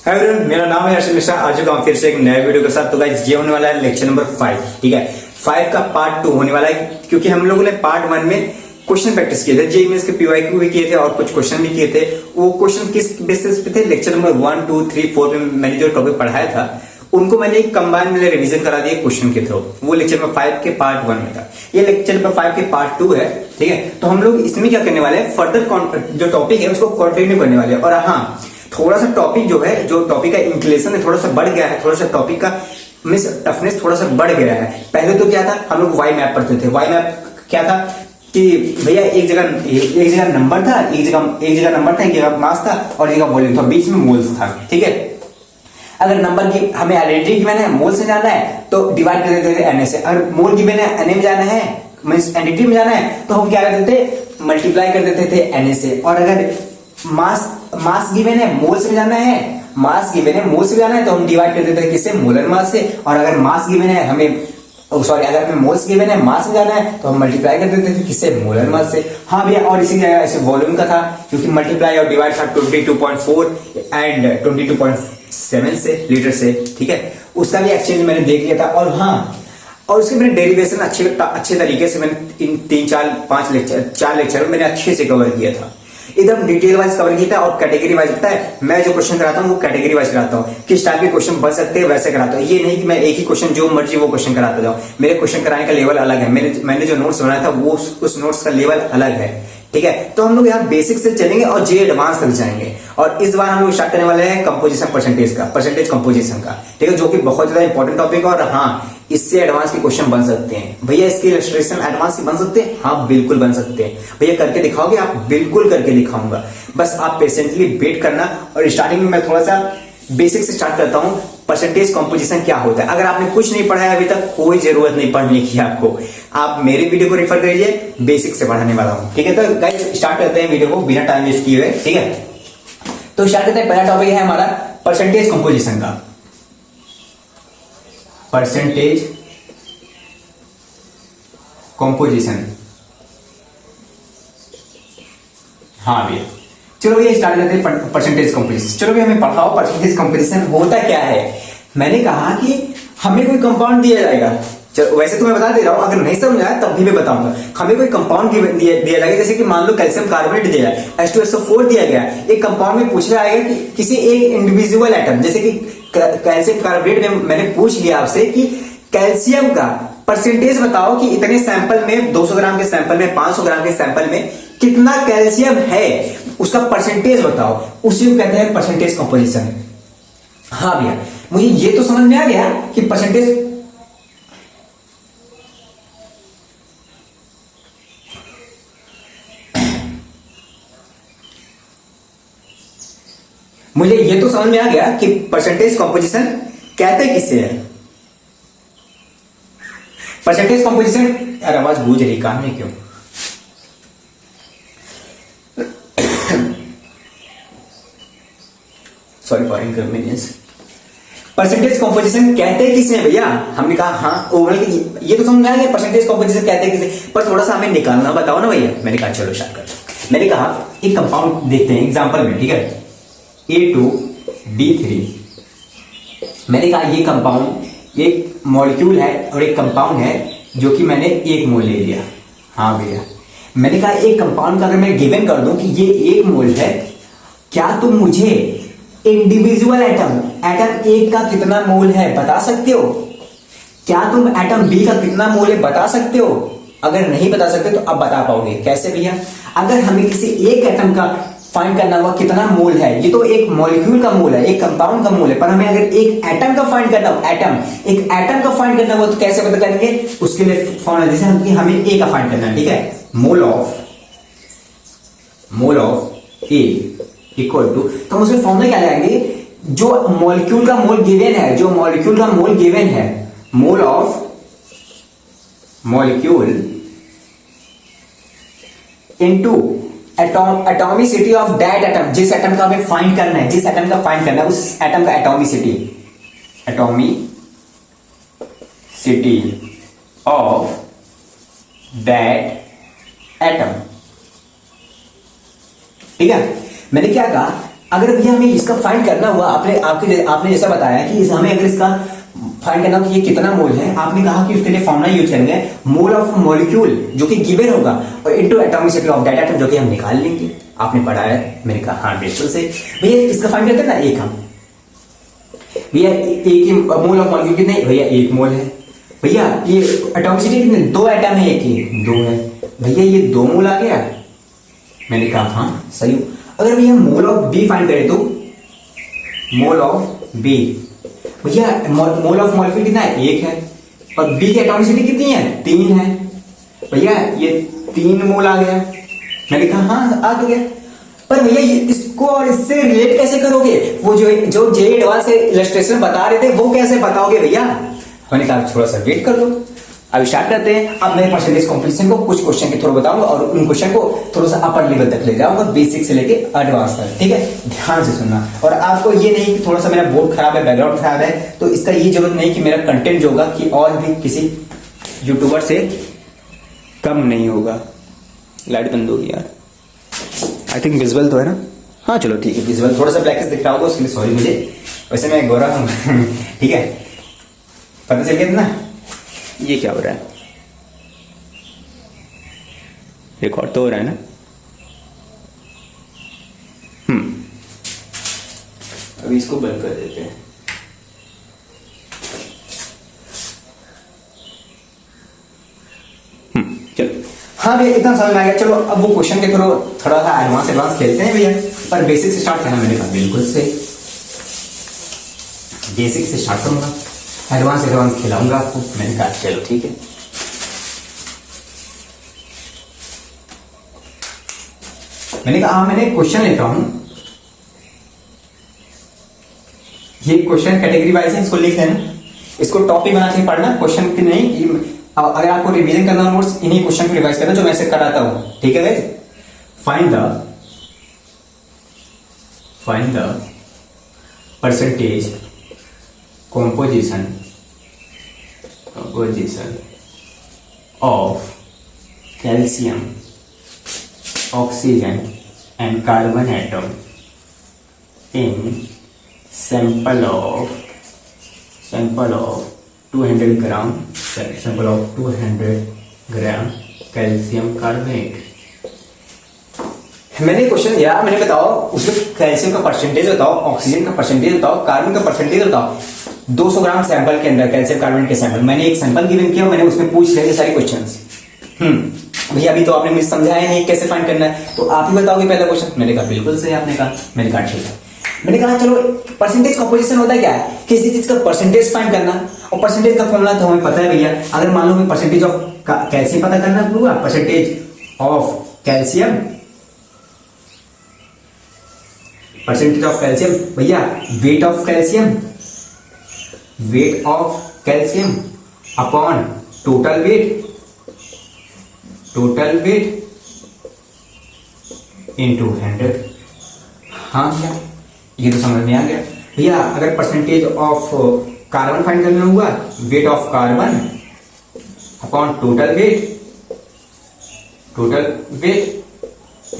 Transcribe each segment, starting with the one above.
Hi everyone, मेरा नाम है अर्षद मिश्रा। आ चुका हूँ फिर से एक नए वीडियो के साथ। तो गाइस ये होने वाला है लेक्चर नंबर 5। ठीक है, 5 का पार्ट 2 होने वाला है, क्योंकि हम लोगों ने पार्ट 1 में क्वेश्चन प्रैक्टिस किए थे, जेईई मेंस के पीवाईक्यू भी किए थे और कुछ क्वेश्चन भी किए थे। वो क्वेश्चन किस बेसिस पे थे? लेक्चर नंबर 1, 2, 3, 4 में मैंने जो टॉपिक पढ़ाया था उनको मैंने कंबाइन में रिवीजन करा दिया क्वेश्चन के थ्रू। वो लेक्चर नंबर 5 के पार्ट 1 में था। ये लेक्चर नंबर 5 के पार्ट 2 है। ठीक है, तो हम लोग इसमें क्या करने वाले हैं, फर्दर जो टॉपिक है उसको कंटिन्यू करने वाले हैं। और हाँ, थोड़ा सा टॉपिक जो है, जो टॉपिक का इंक्लेशन है थोड़ा सा बढ़ गया है, थोड़ा सा टॉपिक का मिस टफनेस थोड़ा सा बढ़ गया है। पहले तो क्या था, हम लोग वाई मैप पढ़ते थे। वाई मैप क्या था कि भैया एक जगह नंबर था, एक जगह नंबर था, एक जगह मास था और एक जगह वॉल्यूम था, बीच में मोल्स था। ठीक है, अगर नंबर की हमें आइडेंटिटी गिवन है, मोल से जाना है तो डिवाइड कर देते थे एनए से। अगर मोल गिवन है, एनए में जाना है, मींस एंटिटी में जाना है, तो हम क्या करते थे, मल्टीप्लाई कर देते थे एनए से। और अगर मास गिवन है, मोल से जाना है, मास गिवन है मोल से जाना है, तो हम डिवाइड कर देते हैं किससे, मोलर मास से। और अगर मास गिवन है हमें अगर हमें मोल्स गिवन है, मास में जाना है, तो हम मल्टीप्लाई कर देते थे किससे, मोलर मास से। हाँ भैया, और इसी जगह ऐसे वॉल्यूम का था, क्योंकि मल्टीप्लाई और डिवाइड था 22.4 एंड 22.7 से, लीटर से। ठीक है, उसका भी एक्सचेंज मैंने देख लिया था। और हाँ, और उसके मैंने डेरिवेशन अच्छे तरीके से मैंने इन 4 लेक्चर में मैंने अच्छे से कवर किया था, एकदम डिटेल वाइज कवर किया था। और कैटेगरी वाइज पता है, मैं जो क्वेश्चन कराता हूँ वो कैटेगरी वाइज कराता हूँ, किस टाइप के क्वेश्चन बन सकते हैं वैसे कराता हूँ। ये नहीं कि मैं एक ही क्वेश्चन जो मर्जी वो क्वेश्चन कराता जाऊँ। मेरे क्वेश्चन कराने का लेवल अलग है। मैंने जो नोट्स बनाया था वो उस नोट्स का लेवल अलग है। ठीक है, तो हम लोग यहाँ बेसिक से चलेंगे और जे एडवांस तक जाएंगे। और इस बार हम लोग स्टार्ट करने वाले हैं कंपोजिशन परसेंटेज कंपोजिशन का। ठीक है, जो कि बहुत ज्यादा इंपॉर्टेंट टॉपिक है। और हाँ, इससे एडवांस के क्वेश्चन बन सकते हैं। भैया इसकी इलस्ट्रेशन एडवांस की बन सकते हैं? हाँ बिल्कुल बन सकते हैं। भैया करके दिखाओगे? आप बिल्कुल करके दिखाऊंगा, बस आप पेशेंटली वेट करना। और स्टार्टिंग में मैं थोड़ा सा बेसिक से स्टार्ट करता हूं। परसेंटेज कंपोजिशन क्या होता है? अगर आपने कुछ नहीं पढ़ा है अभी तक, कोई जरूरत नहीं पढ़ने की आपको। आप मेरे वीडियो को रेफर करिए, बेसिक से पढ़ाने वाला हूं। ठीक है, तो गाइस स्टार्ट करते हैं वीडियो को बिना टाइम वेस्ट किए हुए। ठीक है, तो स्टार्ट करते हैं। पहला टॉपिक है हमारा परसेंटेज कंपोजिशन का। परसेंटेज कंपोजिशन, हाँ भैया, चलो भैया स्टार्ट करते हैं परसेंटेज कंपोजिशन। चलो भैया हमें पढ़ाओ परसेंटेज कंपोजिशन होता क्या है। मैंने कहा कि हमें कोई कंपाउंड दिया जाएगा। चलो वैसे तो मैं बता दे रहा हूं, अगर नहीं समझ आया तब भी मैं बताऊंगा। हमें कोई कंपाउंड दिया जाएगा, जैसे कि मान लो कैल्शियम कार्बोनेट दिया है, H2SO4 दिया गया। एक कंपाउंड में पूछा जाएगा कि किसी एक इंडिविजुअल एटम, जैसे कि कैल्शियम कार्बोनेट में मैंने पूछ लिया आपसे कि कैल्शियम का परसेंटेज बताओ कि इतने सैंपल में, 200 ग्राम के सैंपल में, 500 ग्राम के सैंपल में कितना कैल्शियम है, उसका परसेंटेज बताओ। उसी को कहते हैं परसेंटेज कंपोजिशन। हाँ भैया, मुझे ये तो समझ में आ गया कि परसेंटेज कंपोजिशन कहते किससे है। परसेंटेज कंपोजिशन, यार आवाज गूंज रही कान में क्यों? Sorry for inconvenience. Percentage composition कहते किसे भैया? हमने कहा हाँ, ये तो समझ में आ गया परसेंटेज कंपोजिशन कहते किसे, पर थोड़ा सा हमें निकालना बताओ ना भैया। मैंने कहा चलो स्टार्ट करते। मैंने कहा एक कंपाउंड देखते हैं एग्जांपल में। ठीक है, A2D3। मैंने कहा ये कंपाउंड एक मॉलिक्यूल है और एक कंपाउंड है, जो कि मैंने 1 मोल ले लिया। हाँ भैया, मैंने कहा एक कंपाउंड का अगर मैं गिवन कर दूं कि ये 1 मोल है, क्या तुम मुझे इंडिविजुअल एटम A का कितना मोल है बता सकते हो? क्या तुम एटम B का कितना मोल है बता सकते हो? अगर नहीं बता सकते तो अब बता पाओगे कैसे भैया? अगर हमें किसी एक एटम का फाइंड करना हुआ कितना मोल है, ये तो एक मॉलिक्यूल का मोल है, एक कंपाउंड का मोल है, पर हमें अगर एक एटम का फाइंड करना हो, एक एटम का फाइंड करना हो तो कैसे पता करेंगे? उसके लिए फॉर्मूला जैसे हमें ए का फाइंड करना है। ठीक है, mole of a equal to, तो हम उसमें फॉर्मूला क्या लगाएंगे? जो मॉलिक्यूल का मोल गिवन है, mole of molecule into atomicity of that atom, जिस एटम का हमें फाइंड करना है, उस एटम का एटॉमिसिटी ऑफ दैट एटम। ठीक है, मैंने क्या कहा, अगर भैया हमें इसका फाइंड करना हुआ, आपने जैसा बताया कि हमें अगर इसका फाइंड करना हो कि ये कितना मोल है, आपने कहा कि उसके लिए फॉर्मूला यूज करेंगे मोल ऑफ मॉलिक्यूल जो कि गिवन होगा और into atomicity of that atom जो कि हम निकाल लेंगे। आपने पढ़ा है, मैंने कहा हाँ बिल्कुल सही। भैया इसका फाइंड करते हैं ना एक हम, भैया एक ही मोल ऑफ मॉलिक्यूल कितने, भैया 1 मोल है। भैया ये एटॉमिसिटी कितने, 2 एटम है, एक ही 2 है। भैया ये 2 मोल आ गया, मैंने कहा हाँ सही। अगर भैया मोल ऑफ बी फाइंड करें तो मोल ऑफ बी, भैया मोल ऑफ मॉलिक्यूल कितना है, 1 है और बी की एटॉमिसिटी कितनी है, 3 है। भैया ये 3 मोल आ गया, मैंने कहा हाँ आ गया। पर भैया इसको और इससे रिलेट कैसे करोगे, वो जो जे एडवांस के इलस्ट्रेशन बता रहे थे वो कैसे बताओगे भैया। मैंने कहा थोड़ा सा वेट कर लो, अभी स्टार्ट करते हैं। अब मैं परसेंटेज कॉम्पिटिशन को कुछ क्वेश्चन के थ्रू बताऊंगा और उन क्वेश्चन को थोड़ा सा अपर लेवल तक ले जाऊंगा, बेसिक से लेके एडवांस तक, ठीक है। ध्यान से सुनना, और आपको ये नहीं कि थोड़ा सा मेरा बोर्ड खराब है, बैकग्राउंड खराब है, तो इसका ये जरूरत नहीं कि मेरा कंटेंट जो होगा कि और भी किसी यूट्यूबर से कम नहीं होगा। लाइट बंद होगी यार, आई थिंक विजुअल तो है ना, हाँ चलो ठीक है। विजुअल थोड़ा सा ब्लैक दिख रहा होगा उसके लिए सॉरी मुझे, वैसे मैं गोरा हूँ ठीक है, पता चल गया ना। ये क्या हो रहा है, रिकॉर्ड तो हो रहा है ना। अभी इसको बंद कर देते हैं। चलो हाँ भैया इतना समझ में आ गया। चलो अब वो क्वेश्चन के थ्रू थोड़ा सा एडवांस खेलते हैं भैया, पर बेसिक से स्टार्ट करना मैंने कहा बिल्कुल से बेसिक से स्टार्ट करूंगा, एडवांस खिलाऊंगा आपको। मैंने कहा चलो ठीक है। मैंने कहा मैंने क्वेश्चन लेता हूं, ये क्वेश्चन कैटेगरी वाइज है, इसको लिख लेना, इसको टॉपिक बना के पढ़ना, क्वेश्चन की नहीं। अगर आपको रिवीजन करना नोट्स, इन्हीं क्वेश्चन को रिवाइज करना जो मैं से कराता हूं, ठीक है guys. Find the percentage composition of calcium, oxygen and carbon atom in sample of 200 gram calcium carbonate। मैंने क्वेश्चन दिया, मैंने बताओ उसमें कैल्शियम का परसेंटेज बताओ, ऑक्सीजन का परसेंटेज बताओ, कार्बन का परसेंटेज बताओ 200 ग्राम सैंपल के अंदर, कैल्शियम कार्बोनेट के सैंपल। मैंने एक सैंपल गिवन किया, मैंने उसमें पूछ लिया सारे क्वेश्चंस। भैया अभी तो आपने मुझे समझाया नहीं कैसे फाइंड करना है, तो आप ही बताओगे पहला क्वेश्चन। मैंने कहा बिल्कुल सही आपने कहा। मैंने कहा ठीक है। मैंने कहा चलो परसेंटेज कंपोजिशन होता है क्या है, किसी चीज का परसेंटेज फाइंड करना, और परसेंटेज का फॉर्मूला तो हमें पता है भैया। अगर मान लो मैं परसेंटेज ऑफ कैल्शियम पता करना होगा, परसेंटेज ऑफ कैल्शियम भैया weight of calcium upon total weight into 100। हाँ भैया ये तो समझ में आ गया। भैया अगर परसेंटेज ऑफ कार्बन फाइंड करना हुआ, weight of carbon upon total weight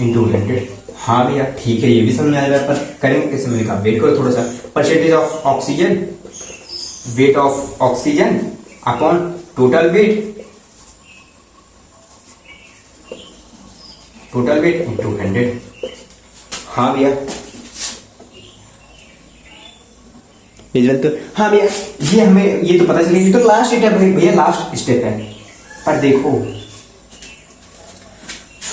into 100। हाँ भैया ठीक है, ये भी समझ में आ जाएगा, पर करेंगे कैसे। मैंने कहा वेट करो थोड़ा सा। Percentage of oxygen, weight of oxygen upon total weight into 100। हाँ भैया तो हाँ भैया ये हमें ये तो पता चलेगा, ये तो लास्ट स्टेप है भैया, लास्ट स्टेप है। पर देखो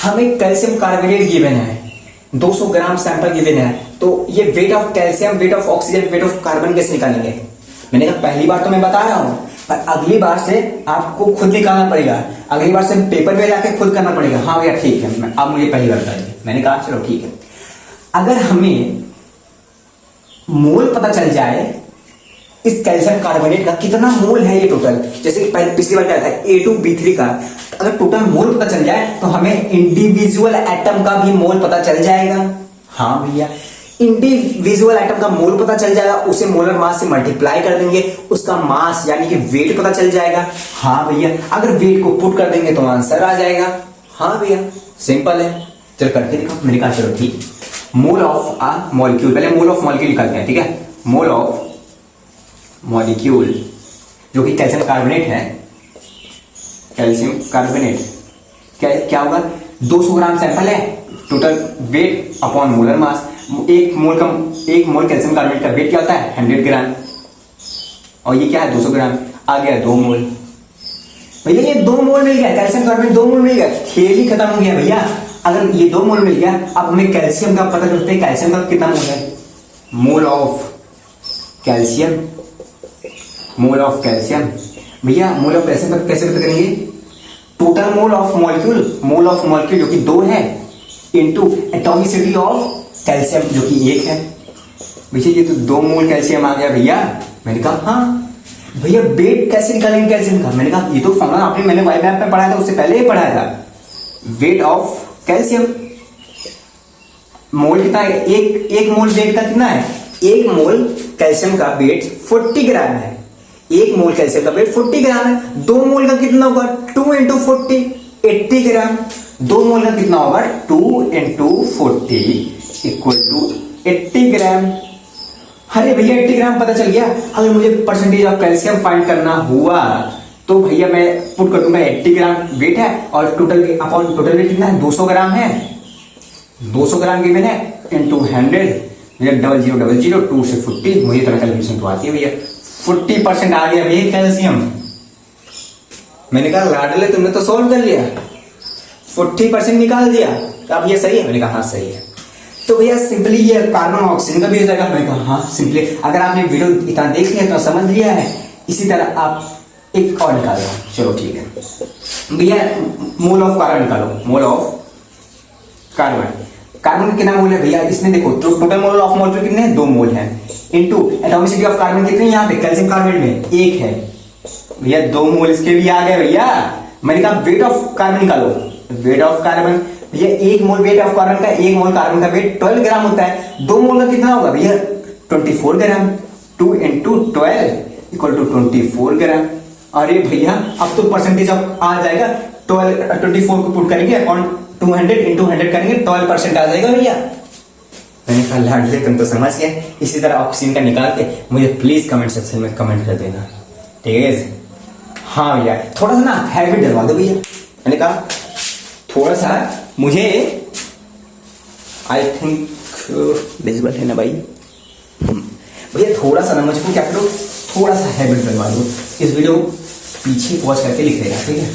हमें कैल्शियम कार्बोनेट गिवन है, 200 ग्राम सैंपल गिवन है, तो ये weight of calcium, weight of oxygen, weight of carbon कैसे निकालेंगे। मैंने कहा पहली बार तो मैं बता रहा हूं, पर अगली बार से आपको खुद निकालना पड़ेगा, अगली बार से पेपर पे जाके खुद करना पड़ेगा। हाँ भैया ठीक है, आप मुझे पहली बार बताइए। मैंने कहा चलो ठीक है। अगर हमें मोल पता चल जाए इस कैल्शियम कार्बोनेट का कितना मोल है ये टोटल, जैसे पिछली बार क्या था A2B3 का, अगर टोटल मोल पता चल जाए तो हमें इंडिविजुअल एटम का भी मोल पता चल जाएगा। हाँ भैया इंडिविजुअल एटम का मोल पता चल जाएगा, उसे मोलर मास से मल्टीप्लाई कर देंगे, उसका मास यानी कि वेट पता चल जाएगा। हाँ भैया अगर वेट को पुट कर देंगे तो आंसर आ जाएगा। हाँ भैया सिंपल है, चलो करके दिखाओ। मैंने कहा चलो ठीक। मोल ऑफ अ मॉलिक्यूल, पहले मोल ऑफ मॉलिक्यूल निकालते हैं, ठीक है। मोल ऑफ मॉलिक्यूल जो कि कैल्शियम कार्बोनेट है, कैल्शियम कार्बोनेट, क्या होगा, 200 ग्राम सैंपल है, total weight upon molar mass, एक मोल कैल्शियम कार्बोनेट का वेट क्या होता है 100 ग्राम, और ये क्या है 200 ग्राम, आ गया 2 मोल। भैया ये 2 मोल मिल गया, कैल्शियम कार्बोनेट 2 मोल मिल गया, खेल ही खत्म हो गया भैया। अगर ये 2 मोल मिल गया, अब हमें कैल्शियम का पता करते हैं, कैल्शियम का कितना मोल है, mole of calcium, mole of calcium. भैया मोल ऑफ कैल्शियम का कैसे पता करेंगे, टोटल मोल ऑफ मॉलिक्यूल जो कि 2 है, इनटू एटॉमिसिटी ऑफ कैल्शियम जो कि 1 है। भैया ये तो 2 मोल कैल्शियम आ गया भैया। मैंने कहा हाँ भैया, वेट कैसे निकालेंगे कैल्शियम का, मैंने कहा ये तो फॉर्मूला आपने मैंने वाई मैप में पढ़ाया था, उससे पहले ही पढ़ाया था, वेट ऑफ कैल्शियम। मोल कितना है, एक मोल वेट का कितना है, 1 मोल कैल्शियम का वेट 40 ग्राम है, 1 मोल कैल्शियम का वेट 40 ग्राम है। 2 मोल का कितना होगा, 2 इंटू 40 80 ग्राम। 2 मोल का कितना होगा, 2 इंटू 40 इक्वल टू 80 ग्राम। अरे भैया 80 ग्राम पता चल गया। अगर मुझे परसेंटेज ऑफ कैल्शियम फाइंड करना हुआ तो भैया मैं पुट कर दूंगा 80 ग्राम वेट है, और टोटल वेट कितना है 200 ग्राम है, 200 ग्राम गिवन है इंटू 100, 0000 2 से 40, मुझे तरह कैलकुलेशन तो आती है भैया। 40% आ गया भैया कैल्शियम। मैंने कहा लाडले तुमने तो सोल्व कर लिया, 40% निकाल दिया, अब ये सही है, मैंने कहा हाँ सही है। तो भैया सिंपली ये कार्बन ऑक्सीजन का भी हो जाएगा। मैंने कहा हाँ सिंपली, अगर आपने वीडियो इतना देख लिया तो समझ लिया है। इसी तरह आप एक और निकाल लो, चलो ठीक है भैया, मोल ऑफ कार्बन निकालो, मोल ऑफ कार्बन कितना मोल है भैया, इसमें देखो तो टोटल मोल ऑफ मॉलिक्यूल कितने हैं 2 मोल है, इनटू एटॉमिसिटी ऑफ कार्बन कितनी है यहाँ पे कैल्शियम कार्बोनेट में 1 है भैया, 2 मोल इसके भी आ गए भैया। मैंने कहा वेट ऑफ कार्बन निकालो, वेट ऑफ कार्बन भैया 1 मोल वेट ऑफ कार्बन का, 1 मोल कार्बन का वेट 12 ग्राम होता है, 2 मोल का कितना होगा भैया 24 ग्राम, 2 इंटू 12 इक्वल टू 24 ग्राम। अरे भैया अब तो परसेंटेज ऑफ आ जाएगा, 24 को पुट करेंगे अपॉन 200 इंटू 100 करेंगे, 12% आ जाएगा भैया। मैंने कहा लाडले तुम तो समझ गए। इसी तरह ऑक्सीजन का निकाल के मुझे प्लीज कमेंट सेक्शन में कमेंट कर देना, ठीक है। हाँ भैया थोड़ा सा ना हैबिट डलवा दो भैया। मैंने कहा थोड़ा सा मुझे, आई थिंक विजिबल है ना भाई भैया, थोड़ा सा ना मुझको क्या करो, थोड़ा सा हैबिट डलवा दो। इस वीडियो पीछे पॉज करके लिख देगा, ठीक है।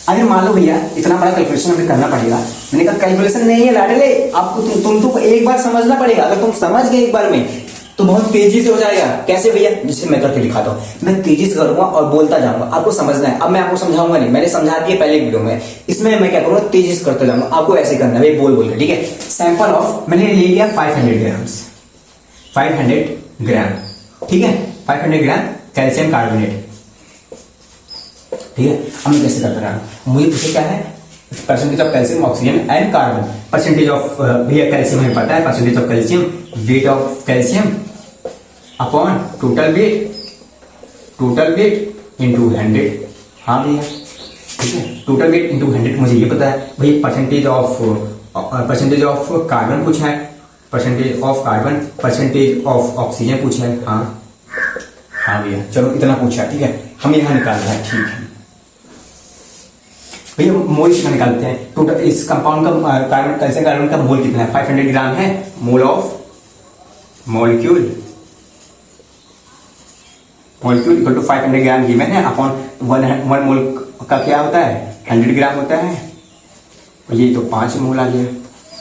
अगर मान लो भैया इतना बड़ा कैलकुलेशन हमें करना पड़ेगा, मैंने कहा कैलकुलेशन नहीं है लाडले, आपको तुमको एक बार समझना पड़ेगा। अगर तुम समझ गए एक बार में तो बहुत तेजी से हो जाएगा। कैसे भैया, जिससे मैं करके दिखाता हूँ, मैं तेजी से करूंगा और बोलता जाऊंगा, आपको समझना है। अब मैं आपको समझाऊंगा नहीं, मैंने समझा दिया पहले वीडियो में, इसमें मैं क्या करूंगा तेजी से करते जाऊंगा, आपको ऐसे करना है बोल बोल के, ठीक है। सैंपल ऑफ मैंने ले लिया 500 ग्राम्स, 500 ग्राम, ठीक है, 500 ग्राम कैल्शियम कार्बोनेट, ठीक है। अब मैं कैसे करता रहा, मुझे पूछे क्या है percentage of calcium oxygen and carbon, percentage of भैया कैल्शियम हमें पता है, percentage of calcium, weight of calcium upon total weight into 100। हाँ भैया ठीक है, टोटल वेट इंटू 100 मुझे ये पता है भैया। परसेंटेज ऑफ कार्बन पूछा है, percentage of carbon, percentage of oxygen पूछा है। हाँ भैया चलो इतना पूछा, ठीक है। हम यहाँ निकाल रहे हैं, ठीक है भैया। मोल कितना निकालते हैं, टोटल इस कंपाउंड का कार्बन कैल्शियम कार्बन का मोल कितना है 500 ग्राम है। Mole of molecule equal to 500 gram given है अपॉन 1 मोल का क्या होता है 100 ग्राम होता है, ये तो 5 मोल आ गया।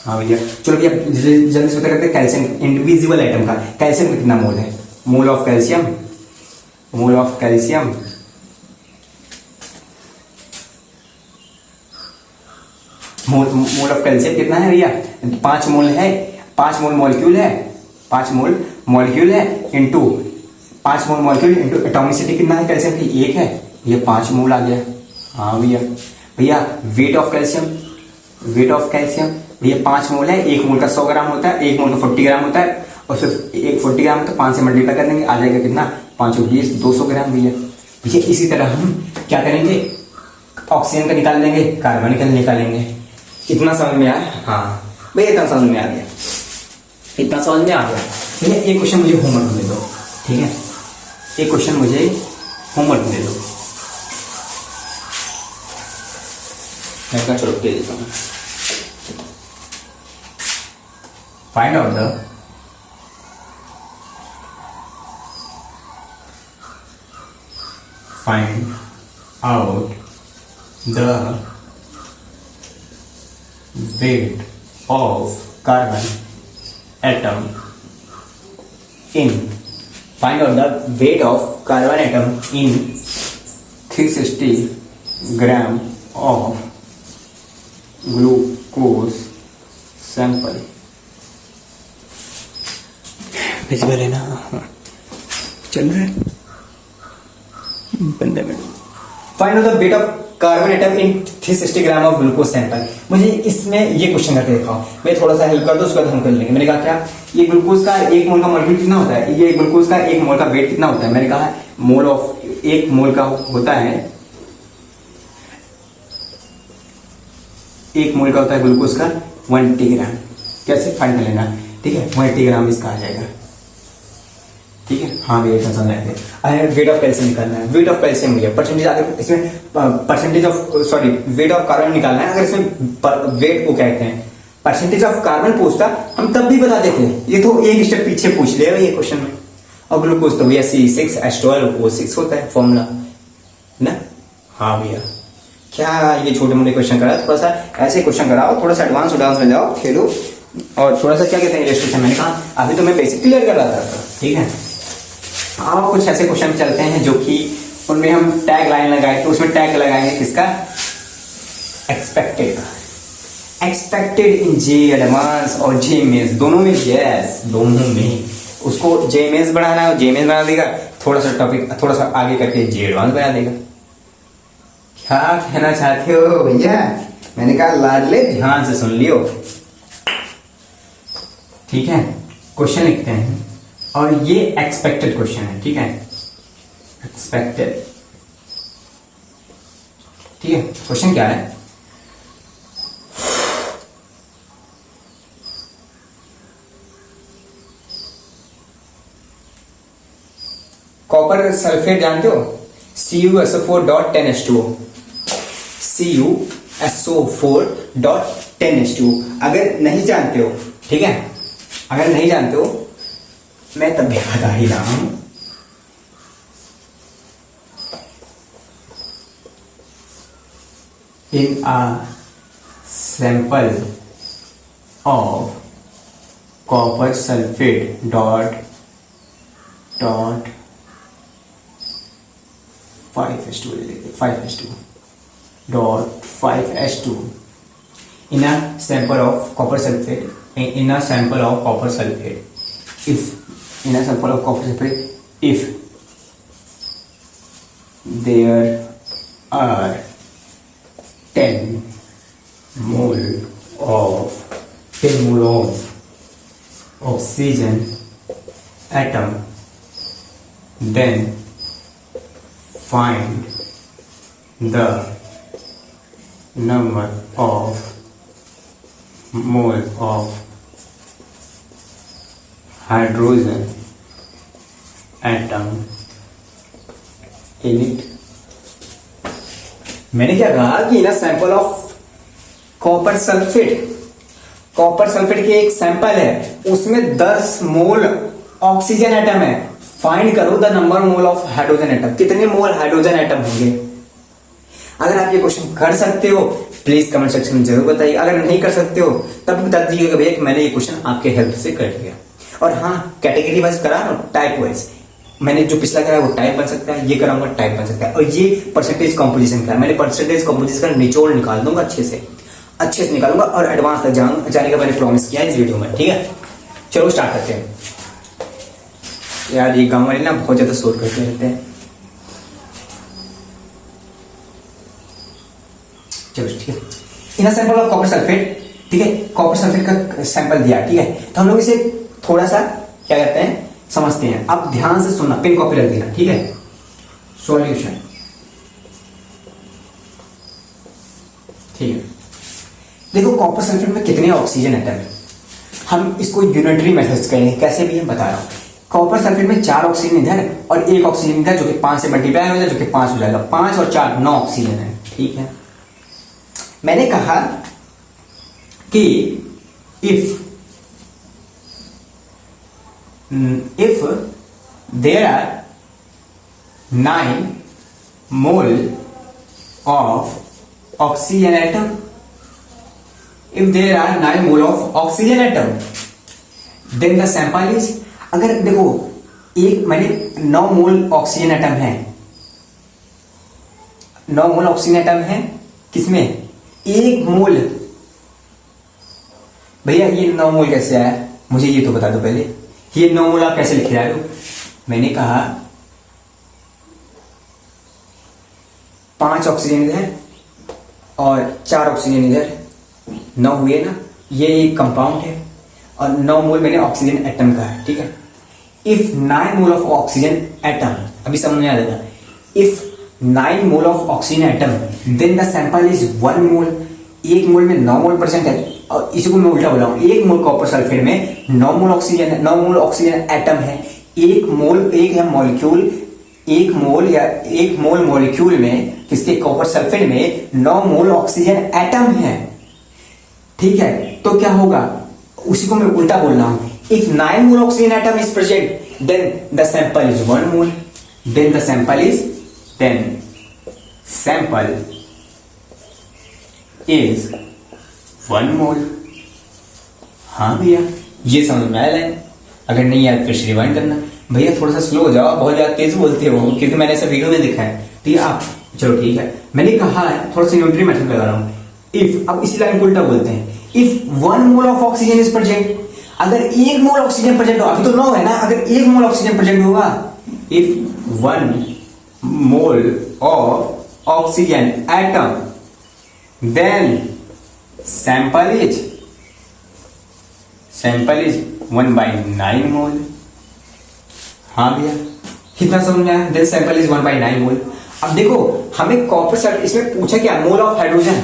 हाँ भैया चलो भैया जल्दी से पता करते हैं कैल्शियम इंडिविजुअल आइटम का, कैल्शियम का कितना मोल है। Mole of calcium mole of calcium कितना है भैया 5 मोल है, 5 मोल मॉलिक्यूल है, 5 मोल मॉलिक्यूल है इंटू 5 मोल मॉलिक्यूल इंटू एटॉमिसिटी कितना है कैल्शियम की 1 है, ये 5 मोल आ गया। हाँ भैया भैया वेट ऑफ कैल्शियम भैया 5 मोल है, 1 मोल का 100 ग्राम होता है, 1 मोल का 40 ग्राम होता है, और सिर्फ 40 ग्राम तो 5 से मल्टीप्लाई कर देंगे, आ जाएगा कितना 5 20 200 ग्राम भैया। भैया इसी तरह हम क्या करेंगे ऑक्सीजन का निकाल लेंगे, कार्बन का निकालेंगे, इतना समझ में आया? हाँ भाई इतना समझ में आ गया, इतना समझ में आ गया। ठीक है, एक क्वेश्चन मुझे होमवर्क दे दो। ठीक है, एक क्वेश्चन मुझे होमवर्क दे दो। मैं इसका छोड़ के देता हूँ। Find out the find out the weight of carbon atom in find out the weight of carbon atom in 360 gram of glucose sample। Visible है ना? चल रहा है 15 minute. Find the weight of carbon atom in 360 gram of glucose sample. मुझे इसमें ये question करके दिखाओ, मैं थोड़ा सा हेल्प कर दो, उसके बाद हम कर लेंगे। मैंने कहा क्या, ये ग्लूकोज का एक मोल का मॉलिक्यूल कितना होता है, ये ग्लूकोज का एक मोल का वेट कितना होता है? मैंने कहा मोल ऑफ, एक मोल का होता है, एक मोल का होता है ग्लूकोज का 180 ग्राम। कैसे फाइंड कर लेना? ठीक है, 180 ग्राम इसका आ जाएगा। ठीक है, हाँ वेट समझ आए थे। वेट ऑफ कैल्शियम निकालना है, वेट ऑफ कैल्शियम मुझे परसेंटेज, अगर इसमें percentage of sorry weight of carbon निकालना है, अगर इसमें वेट को कहते हैं, परसेंटेज ऑफ कार्बन पूछता हम तब भी बता देते। ये तो एक स्टेप पीछे पूछ लेगा ये क्वेश्चन में। और ग्लूकोज तो भैया C6H12O6 होता है फॉर्मूला ना। हाँ भैया, क्या ये छोटे मोटे क्वेश्चन करा, थोड़ा सा ऐसे क्वेश्चन कराओ, थोड़ा सा एडवांस में जाओ, खेलो, और थोड़ा सा क्या कहते हैं इलस्ट्रेशन। मैंने कहा अभी तो मैं बेसिक क्लियर कर रहा था। ठीक है, हाँ कुछ ऐसे क्वेश्चन चलते हैं जो कि उनमें हम टैग लाइन लगाए, तो उसमें टैग लगाएंगे किसका? Expected. Expected in J advance और जे मेंस दोनों में, यस दोनों में। उसको जे मेंस बढ़ाना है, जे मेंस बना देगा, थोड़ा सा टॉपिक थोड़ा सा आगे करके जे एडवांस बना देगा। क्या कहना चाहते हो भैया? मैंने कहा लाडले ध्यान से सुन लियो। ठीक है, क्वेश्चन लिखते हैं, और ये एक्सपेक्टेड क्वेश्चन है। ठीक है, एक्सपेक्टेड। ठीक है, क्वेश्चन क्या है? कॉपर सल्फेट जानते हो? CuSO4.10H2O, CuSO4.10H2O। अगर नहीं जानते हो, ठीक है, अगर नहीं जानते हो मैं तब भी बता ही रहा हूं। In a sample of copper sulphate dot 5H2 dot 5H2 in a sample of copper sulfate, in a sample of copper sulfate, if in a sample of copper sulfate, if there are 10 mole of oxygen atom, then find the number of mole of hydrogen atom in it। मैंने क्या कहा कि ना sample of copper sulphate, copper sulphate की एक sample है, उसमें 10 मोल oxygen atom है। फाइंड करो the number mole of hydrogen atom, कितने मोल हाइड्रोजन एटम होंगे। अगर आप ये क्वेश्चन कर सकते हो प्लीज कमेंट सेक्शन में जरूर बताइए, अगर नहीं कर सकते हो तब बता दीजिएगा भैया कि मैंने ये क्वेश्चन आपके हेल्प से कर लिया। और हाँ, कैटेगरी वाइज करा ना, टाइप वाइज। मैंने जो पिछला करा वो टाइप बन सकता है, ये कराऊंगा टाइप बन सकता है। और ये परसेंटेज कंपोजिशन करा, मैंने परसेंटेज कंपोजिशन का निचोड़ निकाल दूंगा, अच्छे से निकालूंगा और एडवांस तक जाने का मैंने प्रॉमिस किया इस वीडियो में। ठीक है, चलो स्टार्ट करते हैं। यार ये गांव वाले ना बहुत ज्यादा शोर करते रहते हैं। चलो ठीक है, इन सैंपल ऑफ कॉपर सल्फेट, ठीक है, कॉपर सल्फेट का सैंपल दिया। ठीक है, तो हम लोग इसे थोड़ा सा क्या करते हैं समझते हैं। आप ध्यान से सुनना, पेन कॉपी रख देना। ठीक है, सॉल्यूशन। ठीक है, देखो कॉपर सल्फेट में कितने ऑक्सीजन एटम है, हम इसको यूनिटरी मेथड्स कहेंगे, कैसे भी हम बता रहा हूं। कॉपर सल्फेट में 4 ऑक्सीजन इधर और 1 ऑक्सीजन इधर, जो कि 5 से मल्टीप्लाई हो जाए, जो कि 5 हो जाएगा। 5 और 4 9 ऑक्सीजन है, ठीक है। मैंने कहा कि if there are 9 mole of oxygen atom, if there are 9 mole of oxygen atom, then the sample is, अगर देखो एक मैंने 9 मोल ऑक्सीजन एटम है, 9 मोल ऑक्सीजन एटम है किसमें, 1 मोल। भैया ये 9 मोल कैसे आया, मुझे ये तो बता दो पहले, ये 9 मोल आप कैसे लिख रहे हो। मैंने कहा 5 ऑक्सीजन इधर और 4 ऑक्सीजन इधर, 9 हुए ना, ये एक कंपाउंड है और 9 मोल मैंने ऑक्सीजन एटम का है, ठीक है। If 9 mole of oxygen atom, अभी समझ में आ जाएगा, if 9 mole of oxygen atom then the sample is 1 mole, 1 mole में 9 मोल परसेंट है, और इसी को मैं उल्टा बोला हूं, 1 मोल कॉपर सल्फेट में 9 मोल ऑक्सीजन है, 9 मोल ऑक्सीजन एटम है, 1 मोल, एक है मॉलिक्यूल, 1 मोल या 1 मोल मॉलिक्यूल में किसके, कॉपर सल्फेट में 9 मोल ऑक्सीजन एटम है, ठीक है। तो क्या होगा, उसी को मैं उल्टा बोल रहा हूं, if 9 mole oxygen atom is present then the sample is 1 mole, then the sample is is 1 mole. हाँ भैया ये समझ में आया, अगर नहीं यार फिर से रिवाइंड करना। भैया थोड़ा सा स्लो हो जाओ, बहुत ज्यादा तेज बोलते हो, क्योंकि मैंने ऐसा वीडियो में देखा है, ठीक है आप, चलो ठीक है। मैंने कहा है थोड़ा सा यूनिटरी मेथड लगा रहा हूं, इफ, अब इसी लाइन को उल्टा बोलते हैं, if 1 mole of oxygen is present, अगर 1 मोल ऑक्सीजन प्रेजेंट हो, अभी तो 9 है ना, अगर 1 मोल ऑक्सीजन प्रेजेंट होगा, if 1 mole of oxygen atom then sample is 1/9 mole. हाँ भैया कितना समझ में आया, देन सैंपल इज 1/9 मोल। अब देखो हमें कॉपर सल्फेट, इसमें पूछा क्या, mole of hydrogen,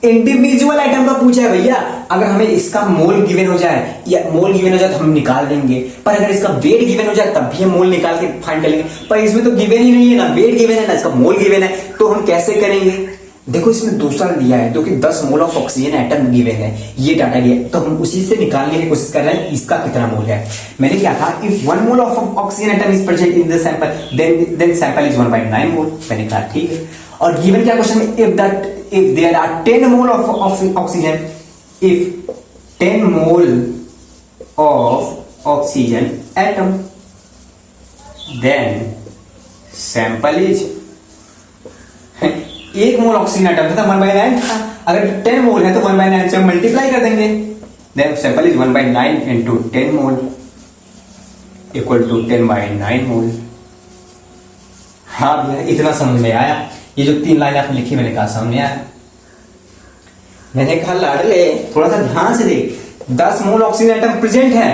individual item का पूछा है भैया। अगर हमें इसका मोल गिवन हो जाए या मोल गिवन हो जाए तो हम निकाल देंगे, पर अगर इसका वेट गिवन हो जाए तब भी हम मोल निकाल के फाइंड कर लेंगे, पर इसमें तो गिवन ही नहीं है ना, वेट गिवन है ना इसका मोल गिवन है, तो हम कैसे करेंगे। देखो इसमें दूसरा दिया है जो कि 10 मोल ऑफ ऑक्सीजन एटम गिवन है, ये डाटा दिया, तो हम उसी से निकालने की कोशिश कर रहे हैं इसका कितना मोल है। मैंने क्या कहा, if 1 mole of oxygen atom is present in the sample then sample is 1/9 mole. मैंने कहा ठीक है। और गिवन क्या क्वेश्चन में, if there are 10 mole of oxygen, if 10 mole of oxygen atom, then sample is 1 mole oxygen atom था 1/9 था, अगर 10 मोल है तो 1/9 से मल्टीप्लाई कर देंगे, then sample is 1/9 into 10 mole equal to 10/9 मोल। हाँ भैया इतना समझ में आया, ये जो 3 लाइन आपने लिखी मैंने कहा समझ में आया। मैंने कहा लाडले थोड़ा सा ध्यान से देख, 10 मोल ऑक्सीजन एटम प्रेजेंट है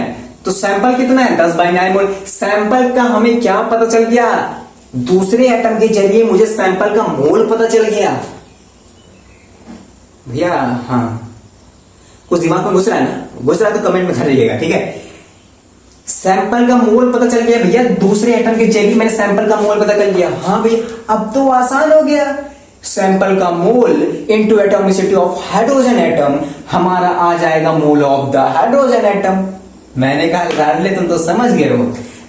तो सैंपल कितना है, 10/9 मोल। सैंपल का हमें क्या पता चल गया, दूसरे एटम के जरिए मुझे सैंपल का मोल पता चल गया भैया। हाँ कुछ दिमाग में घुस रहा है ना, घुस रहा है तो कमेंट में कर दीजिएगा, ठीक है। सैंपल का मोल पता चल गया भैया, दूसरे एटम के जरिए मैंने सैंपल का मोल पता कर लिया। हाँ भैया अब तो आसान हो गया, सैंपल का mole into atomicity of hydrogen atom हमारा आ जाएगा mole of the hydrogen atom. मैंने कहा लाडले तुम तो समझ गए हो,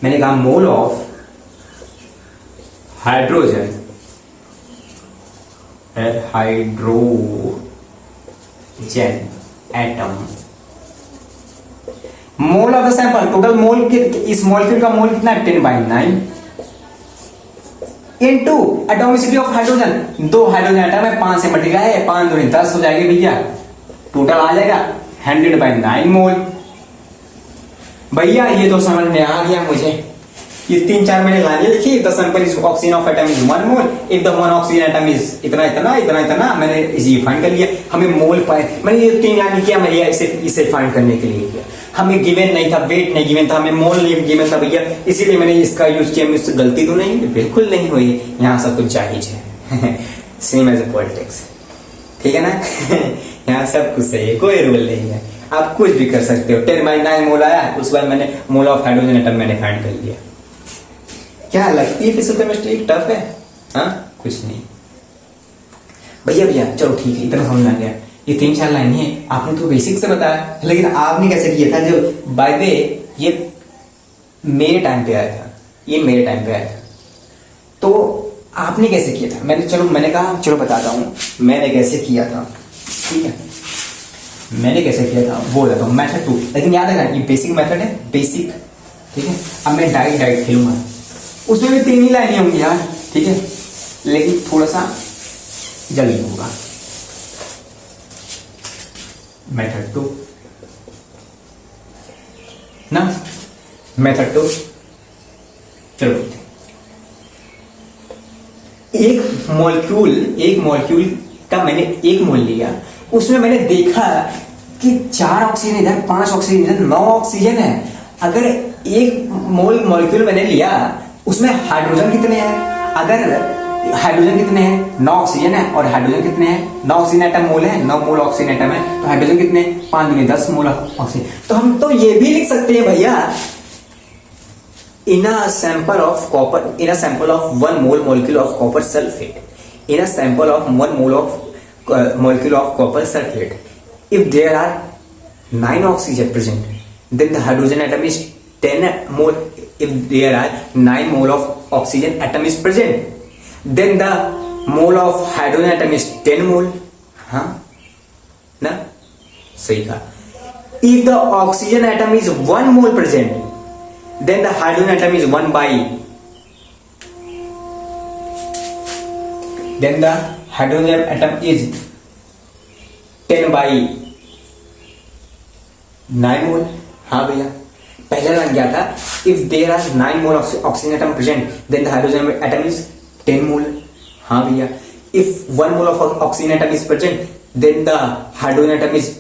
मैंने कहा mole of hydrogen atom, mole of the sample, total mole इस मॉलिक्यूल का मोल कितना है 10/9 into atomicity of hydrogen, 2 hydrogen atom है, 5 से मल्टीप्लाई है, 5 दूनी 10 हो जाएगा भैया, टोटल आ जाएगा 100/9 मोल। भैया ये तो समझ में आ गया मुझे, ये 3-4 मैंने लाइनें लिखी, the sample is oxygen of atom is 1 mole, if the 1 oxygen atom is इतना इतना इतना इतना, मैंने इसे फाइंड कर लिया। हमें मोल पाए, मैंने ये 3 लाइन किया, मैंने इसे फाइंड करने के लिए किया। हमें गिवन नहीं था, वेट नहीं गिवन था, हमें मोल नहीं गिवन था भैया, इसीलिए मैंने इसका यूज किया। मुझसे गलती तो नहीं, बिल्कुल नहीं हुई, यहाँ सब कुछ जायज है सेम एज ए पॉलिटिक्स, ठीक है ना यहाँ सब कुछ सही है, कोई रूल नहीं है, आप कुछ भी कर सकते हो। 10/9 मोल आया, उसके बाद मैंने मोल ऑफ हाइड्रोजन एटम मैंने फाइंड कर लिया। क्या लगती है फिजिकल केमिस्ट्री टफ है? हाँ, कुछ नहीं भैया चलो ठीक है, इतना समझ आ गया। ये 3-4 लाइन है, आपने तो बेसिक से बताया, लेकिन आपने कैसे किया था? जो बाय वे ये मेरे टाइम पे आया था, ये मेरे टाइम पे आया था, तो आपने कैसे किया था? मैंने कहा चलो बताता हूँ मैंने कैसे किया था। ठीक है, मैंने कैसे किया था वो बताता हूँ। मेथड 2, लेकिन याद है ना ये बेसिक मेथड है, बेसिक। ठीक है, अब मैं डाइट खेलूंगा, उसमें भी 3 ही लाइनें होंगी यार। ठीक है, लेकिन थोड़ा सा जल्दी होगा। मेथड 2 ना, मेथड 2 चलो, एक मॉलिक्यूल का मैंने एक मोल लिया, उसमें मैंने देखा कि 4 ऑक्सीजन इधर, 5 ऑक्सीजन इधर, 9 ऑक्सीजन है। अगर एक मोल मॉलिक्यूल मैंने लिया, उसमें हाइड्रोजन कितने हैं? अगर हाइड्रोजन कितने हैं? 9 ऑक्सीजन है, और हाइड्रोजन कितने हैं? 9 ऑक्सीजन एटम मोल है, 9 मोल ऑक्सीजन एटम है, तो हाइड्रोजन कितने? 5 × 10 मोल ऑक्सीजन। तो हम तो ये भी लिख सकते हैं भैया, in a sample of 1 mole molecule of copper sulfate, molecule of copper sulfate, if there are 9 oxygen present, then the hydrogen atom is 10 mole. If there are 9 mole of oxygen atom is present, then the mole of hydrogen atom is 10 mole. हाँ ना, सही कहा। If the oxygen atom is 1 mole present, then the hydrogen atom is 10 by 9 mole. हाँ भैया, पहला line क्या था? If there are 9 mole oxygen atom present, then the hydrogen atom is 10 mole. हाँ भैया, if 1 mole of oxygen atom is present, then the hydrogen atom is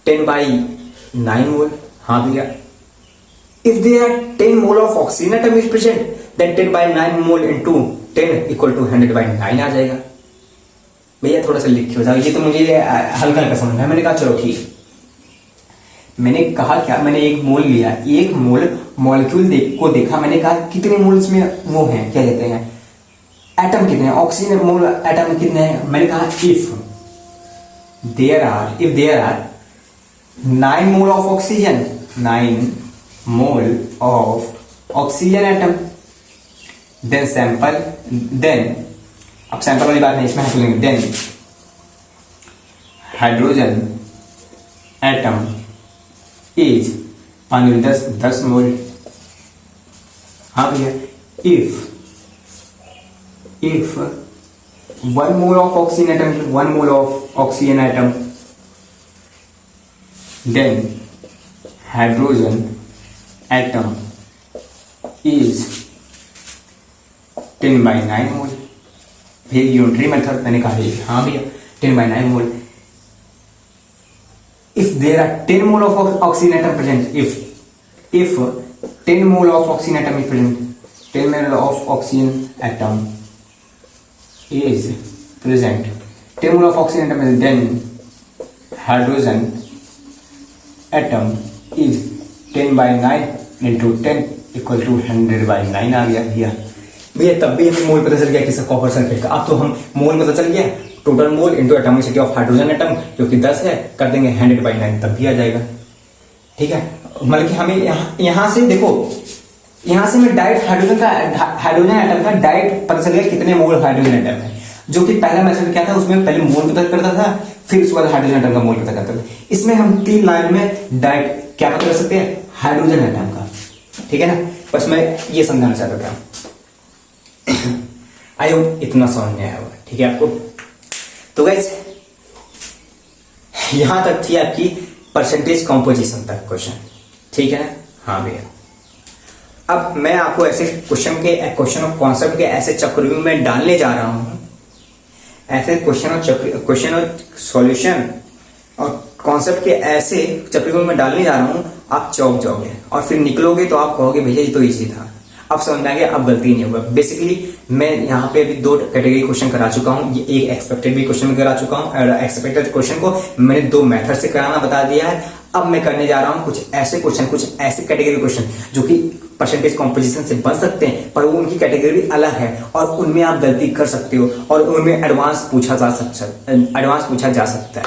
10 by 9 mole. हाँ भैया, if there are 10 mole of oxygen atom is present, then 10 by 9 mole into 10 equal to 100 by 9 आ जाएगा। भैया थोड़ा सा लिख हो जाएगा, ये तो मुझे हल्का हल्का समझ में। मैंने कहा चलो ठीक, मैंने कहा क्या, मैंने एक मोल लिया, एक मोल मॉलिक्यूल को देखा, मैंने कहा कितने मोल्स में वो हैं, क्या कहते हैं, एटम कितने हैं, ऑक्सीजन मोल एटम कितने हैं। मैंने कहा if there are 9 mole of oxygen, 9 mole of oxygen atom, then अब सैंपल वाली बात नहीं, इसमें हम बोलेंगे then hydrogen atom is 10 mole. हाँ भैया, if 1 mole of oxygen atom, 1 mole of oxygen atom, then hydrogen atom is 10 by 9 मोल। भैया यूनिटरी मेथड मैंने कहा है। हाँ भैया, 10 by 9 mole. if there are 10 mole of oxygen atom present, if 10 mole of oxygen atom is present, 10 mole of oxygen atom is present, 10 mole of oxygen atom is, then hydrogen atom is 10 by 9 into 10 equal to 100 by 9 आ गया भैया। तब भी हमें मोल पता चल गया किसका, copper sulphate का। अब तो हम मोल पता चल गया, total mole into atomicity of hydrogen atom जो कि 10 है, कर देंगे 100 by 9, तब भी आ जाएगा। ठीक है, मतलब कि हमें यहाँ से देखो, यहाँ से मैं डायरेक्ट हाइड्रोजन एटम का डायरेक्ट पता चल गया कितने मोल हाइड्रोजन एटम है। जो कि पहला मेथड क्या था, उसमें पहले मोल पता करता था, फिर उसके बाद हाइड्रोजन एटम का मोल पता करता था। इसमें हम 3 लाइन में डायरेक्ट क्या पता कर सकते हैं, हाइड्रोजन एटम का। ठीक है ना, बस मैं ये समझाना चाहता था। आई होप इतना समझ में आया होगा। ठीक है आपको, तो गाइस यहां तक थी आपकी परसेंटेज कंपोजिशन तक क्वेश्चन। ठीक है ना? हाँ भैया, अब मैं आपको ऐसे क्वेश्चन और कॉन्सेप्ट के ऐसे चक्रव्यूह में डालने जा रहा हूं, ऐसे क्वेश्चन और सॉल्यूशन और कॉन्सेप्ट के ऐसे चक्रव्यूह में डालने जा रहा हूं, आप चौंक जाओगे और फिर निकलोगे तो आप कहोगे भैया ये तो इजी था। अब समझ में आ गया, अब गलती नहीं होगा। बेसिकली मैं यहाँ पे अभी 2 कैटेगरी क्वेश्चन करा चुका हूँ, ये एक एक्सपेक्टेड भी क्वेश्चन करा चुका हूँ, और एक्सपेक्टेड क्वेश्चन को मैंने 2 मेथड से कराना बता दिया है। अब मैं करने जा रहा हूँ कुछ ऐसे क्वेश्चन, कुछ ऐसे कैटेगरी क्वेश्चन जो कि परसेंटेज कॉम्पोजिशन से बन सकते हैं, पर वो उनकी कैटेगरी अलग है और उनमें आप गलती कर सकते हो और उनमें एडवांस पूछा जा सकता है।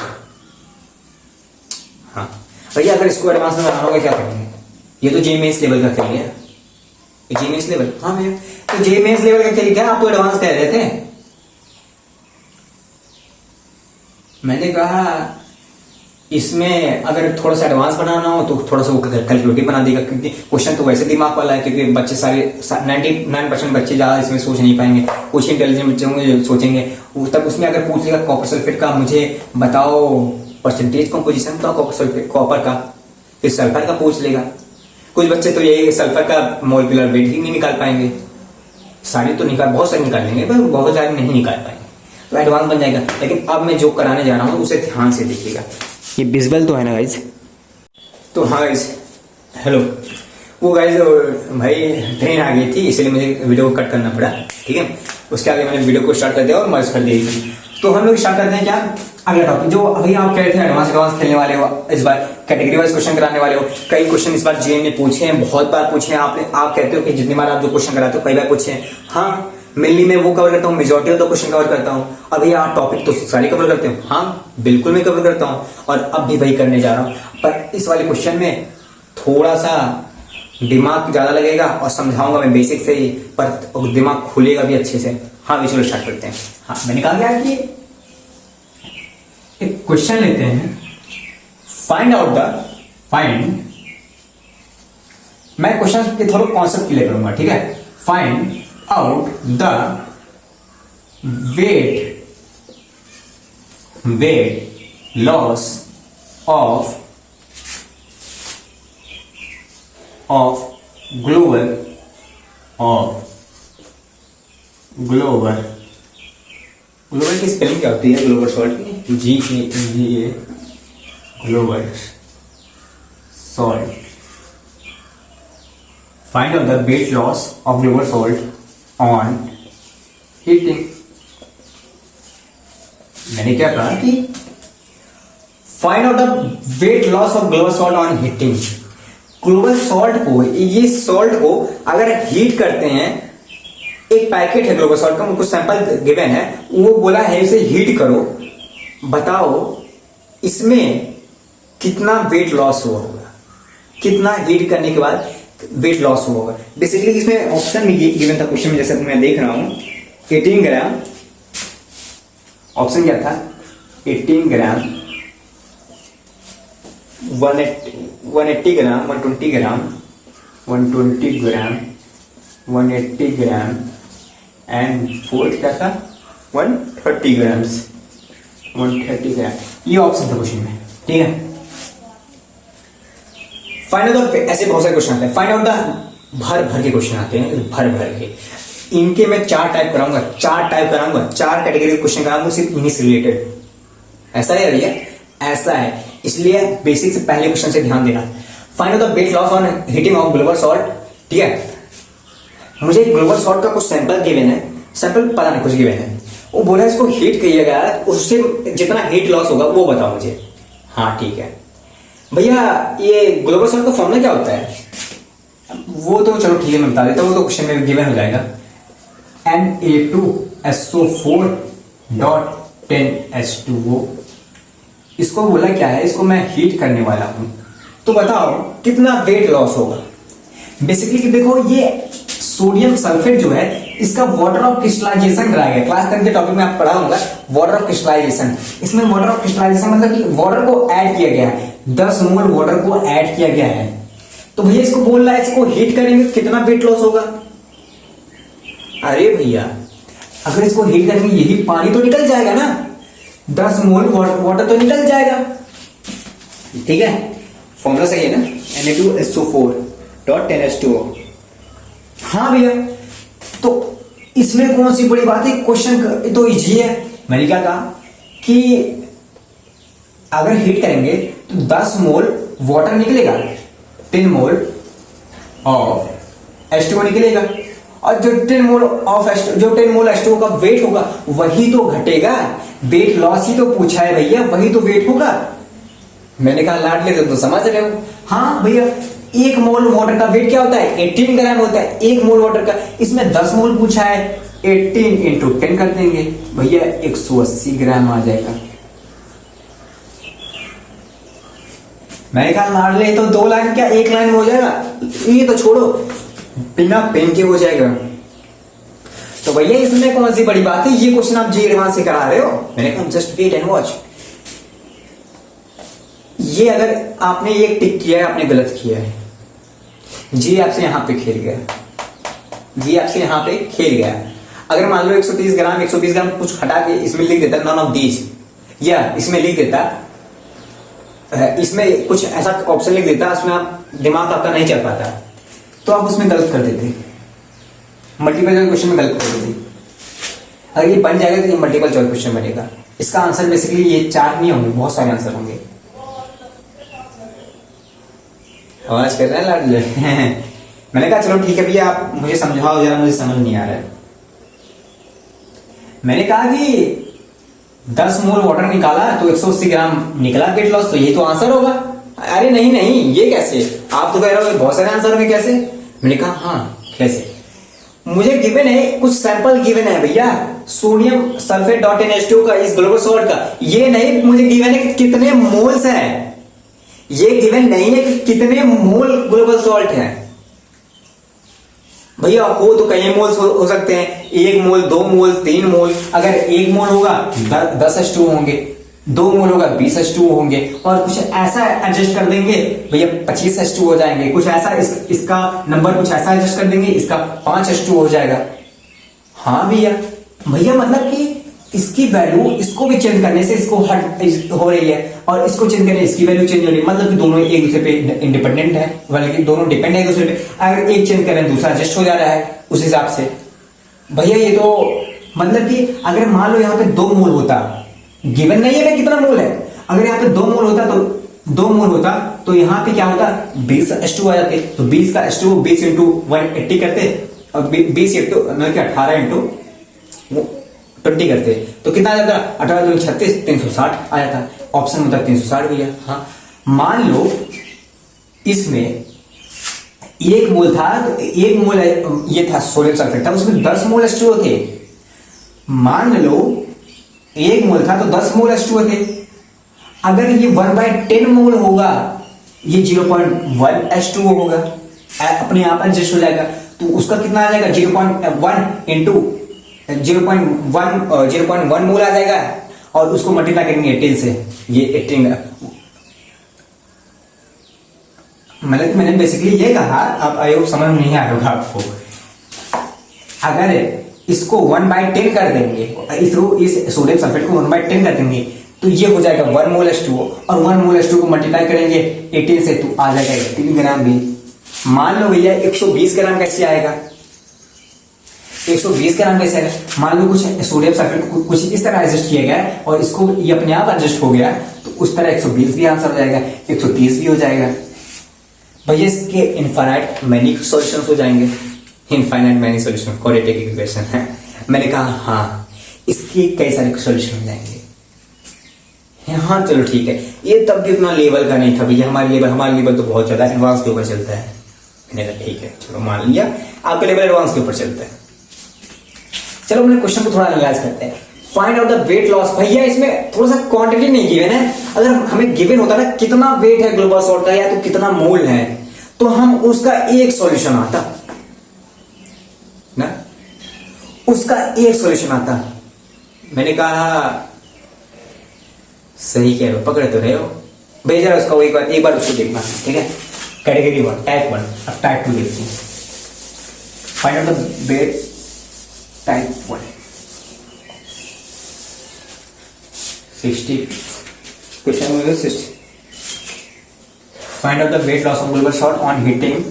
हाँ भैया, अगर इसको एडवांस में बनाना होगा क्या करेंगे? ये तो जेईई लेवल का खेल है, जेईई लेवल। हाँ भैया, तो जेईई लेवल का खेल क्या, आप तो एडवांस कह रहे थे। मैंने कहा इसमें अगर थोड़ा सा एडवांस बनाना हो तो थोड़ा सा वो कैलकुलेटिव बना देगा, क्योंकि क्वेश्चन तो वैसे दिमाग वाला है, क्योंकि बच्चे सारे 99% बच्चे ज्यादा इसमें सोच नहीं पाएंगे, कुछ इंटेलिजेंट बच्चे होंगे जो सोचेंगे। तब उसमें अगर पूछ लेगा कॉपर सल्फेट का मुझे बताओ परसेंटेज कॉम्पोजिशन का कॉपर का, फिर सल्फर का पूछ लेगा। कुछ बच्चे तो ये सल्फर का मोलिकुलर वेट ही नहीं निकाल पाएंगे, सारे तो बहुत सारे निकाल लेंगे पर बहुत सारे नहीं निकाल पाएंगे, तो एडवांस बन जाएगा। लेकिन अब मैं जो कराने जा रहा हूँ उसे ध्यान से देखिएगा। ये विजुअल तो है ना गाइज? तो हाँ गाइज, हेलो। वो गाइज भाई ट्रेन आ गई थी, इसलिए मुझे वीडियो को कट करना पड़ा, ठीक है। उसके आगे मैंने वीडियो को स्टार्ट कर दिया और मर्ज कर दी। तो हम लोग स्टार्ट करते हैं क्या, अगला टॉपिक जो अभी आप कह रहे थे एडवांस खेलने वाले हो, इस बार कैटेगरी वाइज क्वेश्चन कराने वाले हो। कई क्वेश्चन इस बार जेईई में पूछे हैं, बहुत बार पूछे हैं आपने। आप कहते हो कि जितनी बार आप जो क्वेश्चन कराते हो कई बार पूछे हैं। हाँ, मेनली मैं वो कवर करता हूँ, majority of the question cover करता हूँ। अभी आप टॉपिक तो सारे कवर करते हो? हाँ बिल्कुल मैं कवर करता हूँ, और अब भी वही करने जा रहा हूँ। पर इस वाले क्वेश्चन में थोड़ा सा दिमाग ज्यादा लगेगा और समझाऊंगा मैं बेसिक से ही, पर दिमाग खुलेगा भी अच्छे से। हाँ भी चलो स्टार्ट करते हैं। हाँ मैंने कहा क्या कि एक क्वेश्चन लेते हैं, मैं क्वेश्चन के थोड़ा कॉन्सेप्ट क्लियर करूंगा, ठीक है। Find out the weight loss of global की स्पेलिंग क्या होती है? ग्लोबल सॉल्ट की GALA, global salt. Find out the weight loss of global salt on heating। मैंने क्या कहा कि find out the weight loss of global salt on heating. Global salt को, ये सॉल्ट को अगर हीट करते हैं, एक पैकेट है ग्लोबल सॉल्ट का, कुछ सैंपल गिवन है, वो बोला है इसे हीट करो, बताओ इसमें कितना वेट लॉस हुआ होगा, कितना हीट करने के बाद वेट लॉस होगा। बेसिकली इसमें ऑप्शन में गिवन था क्वेश्चन में, जैसे मैं देख रहा हूं 18 ग्राम, ऑप्शन क्या था? 18 ग्राम, 180 ग्राम, 120 ग्राम, 120 ग्राम, 180 ग्राम एंड फोर्थ क्या था? 130 ग्राम्स, 130 ग्राम। ये ऑप्शन था क्वेश्चन में, ठीक है। फाइंड आउट, ऐसे बहुत सारे क्वेश्चन आते हैं। फाइंड आउट द भर के क्वेश्चन आते हैं, भर के। इनके मैं 4 टाइप कराऊंगा, 4 कैटेगरी क्वेश्चन कराऊंगा सिर्फ इन्हीं से रिलेटेड। ऐसा है भैया, ऐसा है, इसलिए बेसिक से पहले क्वेश्चन से ध्यान देना। Find out the weight loss on heating of global salt, ठीक है। मुझे ग्लोबल सॉल्ट का कुछ सैंपल गिवन है, सैंपल पता नहीं कुछ गिवन है, वो बोला इसको हीट किया उससे जितना हीट लॉस होगा वो बताओ मुझे। हाँ ठीक है भैया, ये ग्लोबल सॉल्ट का फॉर्मूला क्या होता है? वो तो चलो ठीक है मैं बता देता हूँ, वो तो क्वेश्चन में गिवन हो जाएगा। Na2SO4.10H2O। इसको बोला क्या है, इसको मैं हीट करने वाला हूं, तो बताओ कितना वेट लॉस होगा। बेसिकली देखो, ये सोडियम सल्फेट जो है इसका वाटर ऑफ क्रिस्टलाइजेशन कराया गया। क्लास 10 के टॉपिक में आप पढ़ा होगा वाटर ऑफ क्रिस्टलाइजेशन। इसमें वाटर ऑफ क्रिस्टलाइजेशन मतलब कि वाटर को ऐड किया गया है, 10 मोल वाटर को ऐड किया गया है। तो भैया इसको बोल रहा है इसको हीट करेंगे तो कितना वेट लॉस होगा। अरे भैया अगर इसको हीट करेंगे यही पानी तो निकल जाएगा ना, 10 मोल वाटर तो निकल जाएगा, ठीक है। फॉर्मूला सही है ना, Na2SO4.10H2O। हाँ भैया, तो इसमें कौन सी बड़ी बात है, क्वेश्चन तो इजी है। मैंने क्या कहा कि अगर हीट करेंगे तो 10 मोल वाटर निकलेगा, 10 मोल ऑफ H2O निकलेगा, और जो 10 मोल ऑफ जो 10 मोल H2O का वेट होगा वही तो घटेगा। वेट लॉस ही तो पूछा है भैया, वही तो वेट होगा। मैंने कहा लाड लेते तो समझ रहे हो। हाँ भैया, 1 मोल वाटर का वेट क्या होता है? 18 ग्राम होता है 1 मोल वाटर का। इसमें 10 मोल पूछा है, 18 इंटू 10 कर देंगे भैया, 180 ग्राम आ जाएगा। मैंने कहा लाड ले तो 2 लाइन क्या 1 लाइन में हो जाएगा? ये तो छोड़ो, बिना पेन के हो जाएगा। तो भैया इसमें कौन सी बड़ी बात है? ये क्वेश्चन आप जी एडवांस से करा रहे हो। मैंने कहा जस्ट वेट एंड वॉच। ये अगर आपने ये टिक किया है, आपने गलत किया है। जी आपसे यहां पे खेल गया, जी आपसे यहां पे खेल गया। अगर मान लो 130 ग्राम 120 ग्राम कुछ हटा के इसमें लिख देता नॉन ऑफ दीज, या इसमें लिख देता, इसमें कुछ ऐसा ऑप्शन लिख देता, उसमें आप दिमाग आपका नहीं चल पाता, तो आप उसमें गलत कर देते, मल्टीपल चॉइस क्वेश्चन में गलत कर देते। अगर ये बन जाएगा तो ये मल्टीपल चॉइस क्वेश्चन बनेगा। इसका आंसर बेसिकली ये 4 नहीं होंगे, बहुत सारे आंसर होंगे। आवाज कर रहे हैं लाडले। मैंने कहा चलो ठीक है भैया, आप मुझे समझाओ जरा, मुझे समझ नहीं आ रहा है। मैंने कहा कि 10 मोल वाटर निकाला तो 180 ग्राम निकला वेट लॉस, तो ये तो आंसर होगा। अरे नहीं नहीं, ये कैसे? आप तो कह रहे हो बहुत सारे आंसर होंगे, कैसे? मैंने कहा हाँ कैसे, मुझे गिवन है, कुछ सैंपल गिवन है भैया, सोडियम सल्फेट डॉट NH2 का, इस ग्लोबल सॉल्ट का। ये नहीं मुझे गिवन है कि कितने मोल्स हैं, ये गिवन नहीं है कि कितने मोल ग्लोबल सॉल्ट है। भैया हो तो कई मोल्स हो सकते हैं, 1 मोल 2 मोल 3 मोल। अगर 1 मोल होगा 10 H2O होंगे, 2 मोल होगा 20 H2O होंगे, और कुछ ऐसा एडजस्ट कर देंगे भैया 25 H2O हो जाएंगे। कुछ ऐसा इसका नंबर कुछ ऐसा एडजस्ट कर देंगे, इसका 5 H2O हो जाएगा। हाँ भैया, भैया मतलब कि इसकी वैल्यू इसको भी चेंज करने से इसको हट हो रही है, और इसको चेंज करने इसकी वैल्यू चेंज हो रही है, मतलब कि दोनों एक दूसरे पे इंडिपेंडेंट है, बल्कि दोनों डिपेंड है एक दूसरे पे। अगर एक चेंज करें दूसरा एडजस्ट हो जा रहा है उस हिसाब से। भैया ये तो मतलब कि अगर मान लो यहाँ पे 2 मोल होता, गिवन नहीं है कितना मोल है, अगर यहाँ पे 2 मोल होता तो 2 मोल होता तो यहाँ पे क्या होता 20 H2O आ जाते। तो 20 का H2O 20 इंटू 180 करते, और 20 इंटू 18 इंटू 20 करते तो कितना आ जाता? 18 2 36 360 आ जाता। ऑप्शन होता 360 भैया। हाँ मान लो इसमें 1 मोल था, तो 1 मोल ये था सोडियम सल्फेट था, उसमें 10 मोल H2O थे। मान लो 1 मोल था तो 10 मोल H2O थे। अगर ये 1/10 मोल होगा, ये 0.1 H2O होगा, अपने आप एडजस्ट हो जाएगा। तो उसका कितना आ जाएगा? 0.1 इंटू 0.1 मोल आ जाएगा, और उसको मल्टीप्लाई करेंगे 18 से, ये 18। मैंने बेसिकली ये कहा, अब आयोग समझ नहीं आ रहा आपको। अगर इसको 1/10 कर देंगे, इस सोडियम सल्फेट को 1/10 कर देंगे, तो ये हो जाएगा 1 मोल H2O, और 1 मोल H2O को मल्टीप्लाई करेंगे 18 से, तो आ जाएगा 18 ग्राम भी। मान लो भैया 120 ग्राम कैसे आएगा? 120 ग्राम कैसे आएगा? मान लो कुछ सोडियम सल्फेट कुछ इस तरह एडजस्ट किया गया है, और इसको ये अपने आप एडजस्ट हो गया, तो उस तरह 120 भी आंसर हो जाएगा, 130 भी हो जाएगा। भैया इसके इनफाइनाइट मैनी सॉल्यूशंस हो जाएंगे, infinite many solution, quadratic equation है। मैंने कहा हाँ, इसके कई सारे सॉल्यूशन हो जाएंगे। हाँ चलो ठीक है, ये तब भी उतना लेवल का नहीं था भैया, हमारा लेवल तो बहुत ज्यादा एडवांस के ऊपर चलता है। मैंने कहा ठीक है, चलो मान लिया आपका लेवल एडवांस के ऊपर चलता है। चलो अपने क्वेश्चन को थोड़ा एनालाइज करते हैं। Find out the weight loss. भैया इसमें थोड़ा सा क्वांटिटी नहीं गिवन है। अगर हमें गिवन होता ना कितना वेट है ग्लोबल सॉल्ट का, या तो कितना मोल है, तो हम उसका एक सॉल्यूशन आता ना, उसका एक सॉल्यूशन आता। मैंने कहा सही कह रहे हो, पकड़ तो रहे हो भैया। उसका एक बार उसको देखना, ठीक है। कैटेगरी 1 टाइप 1, अब टाइप 2 देखते हैं। Find out the weight type 1 60 question number 60। Find out the weight loss of global salt on heating.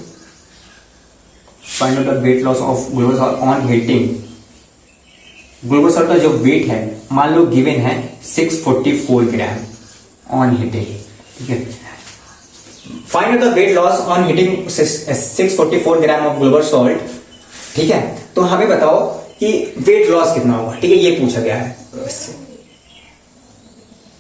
Find out the weight loss of global salt on heating. Global salt का जो wait है मान लो given है 644 ग्राम on heating, ठीक है। Find the weight loss on heating 644 gram of global salt. ठीक है, तो हमें बताओ कि वेट लॉस कितना होगा। ठीक है, ये पूछा गया है।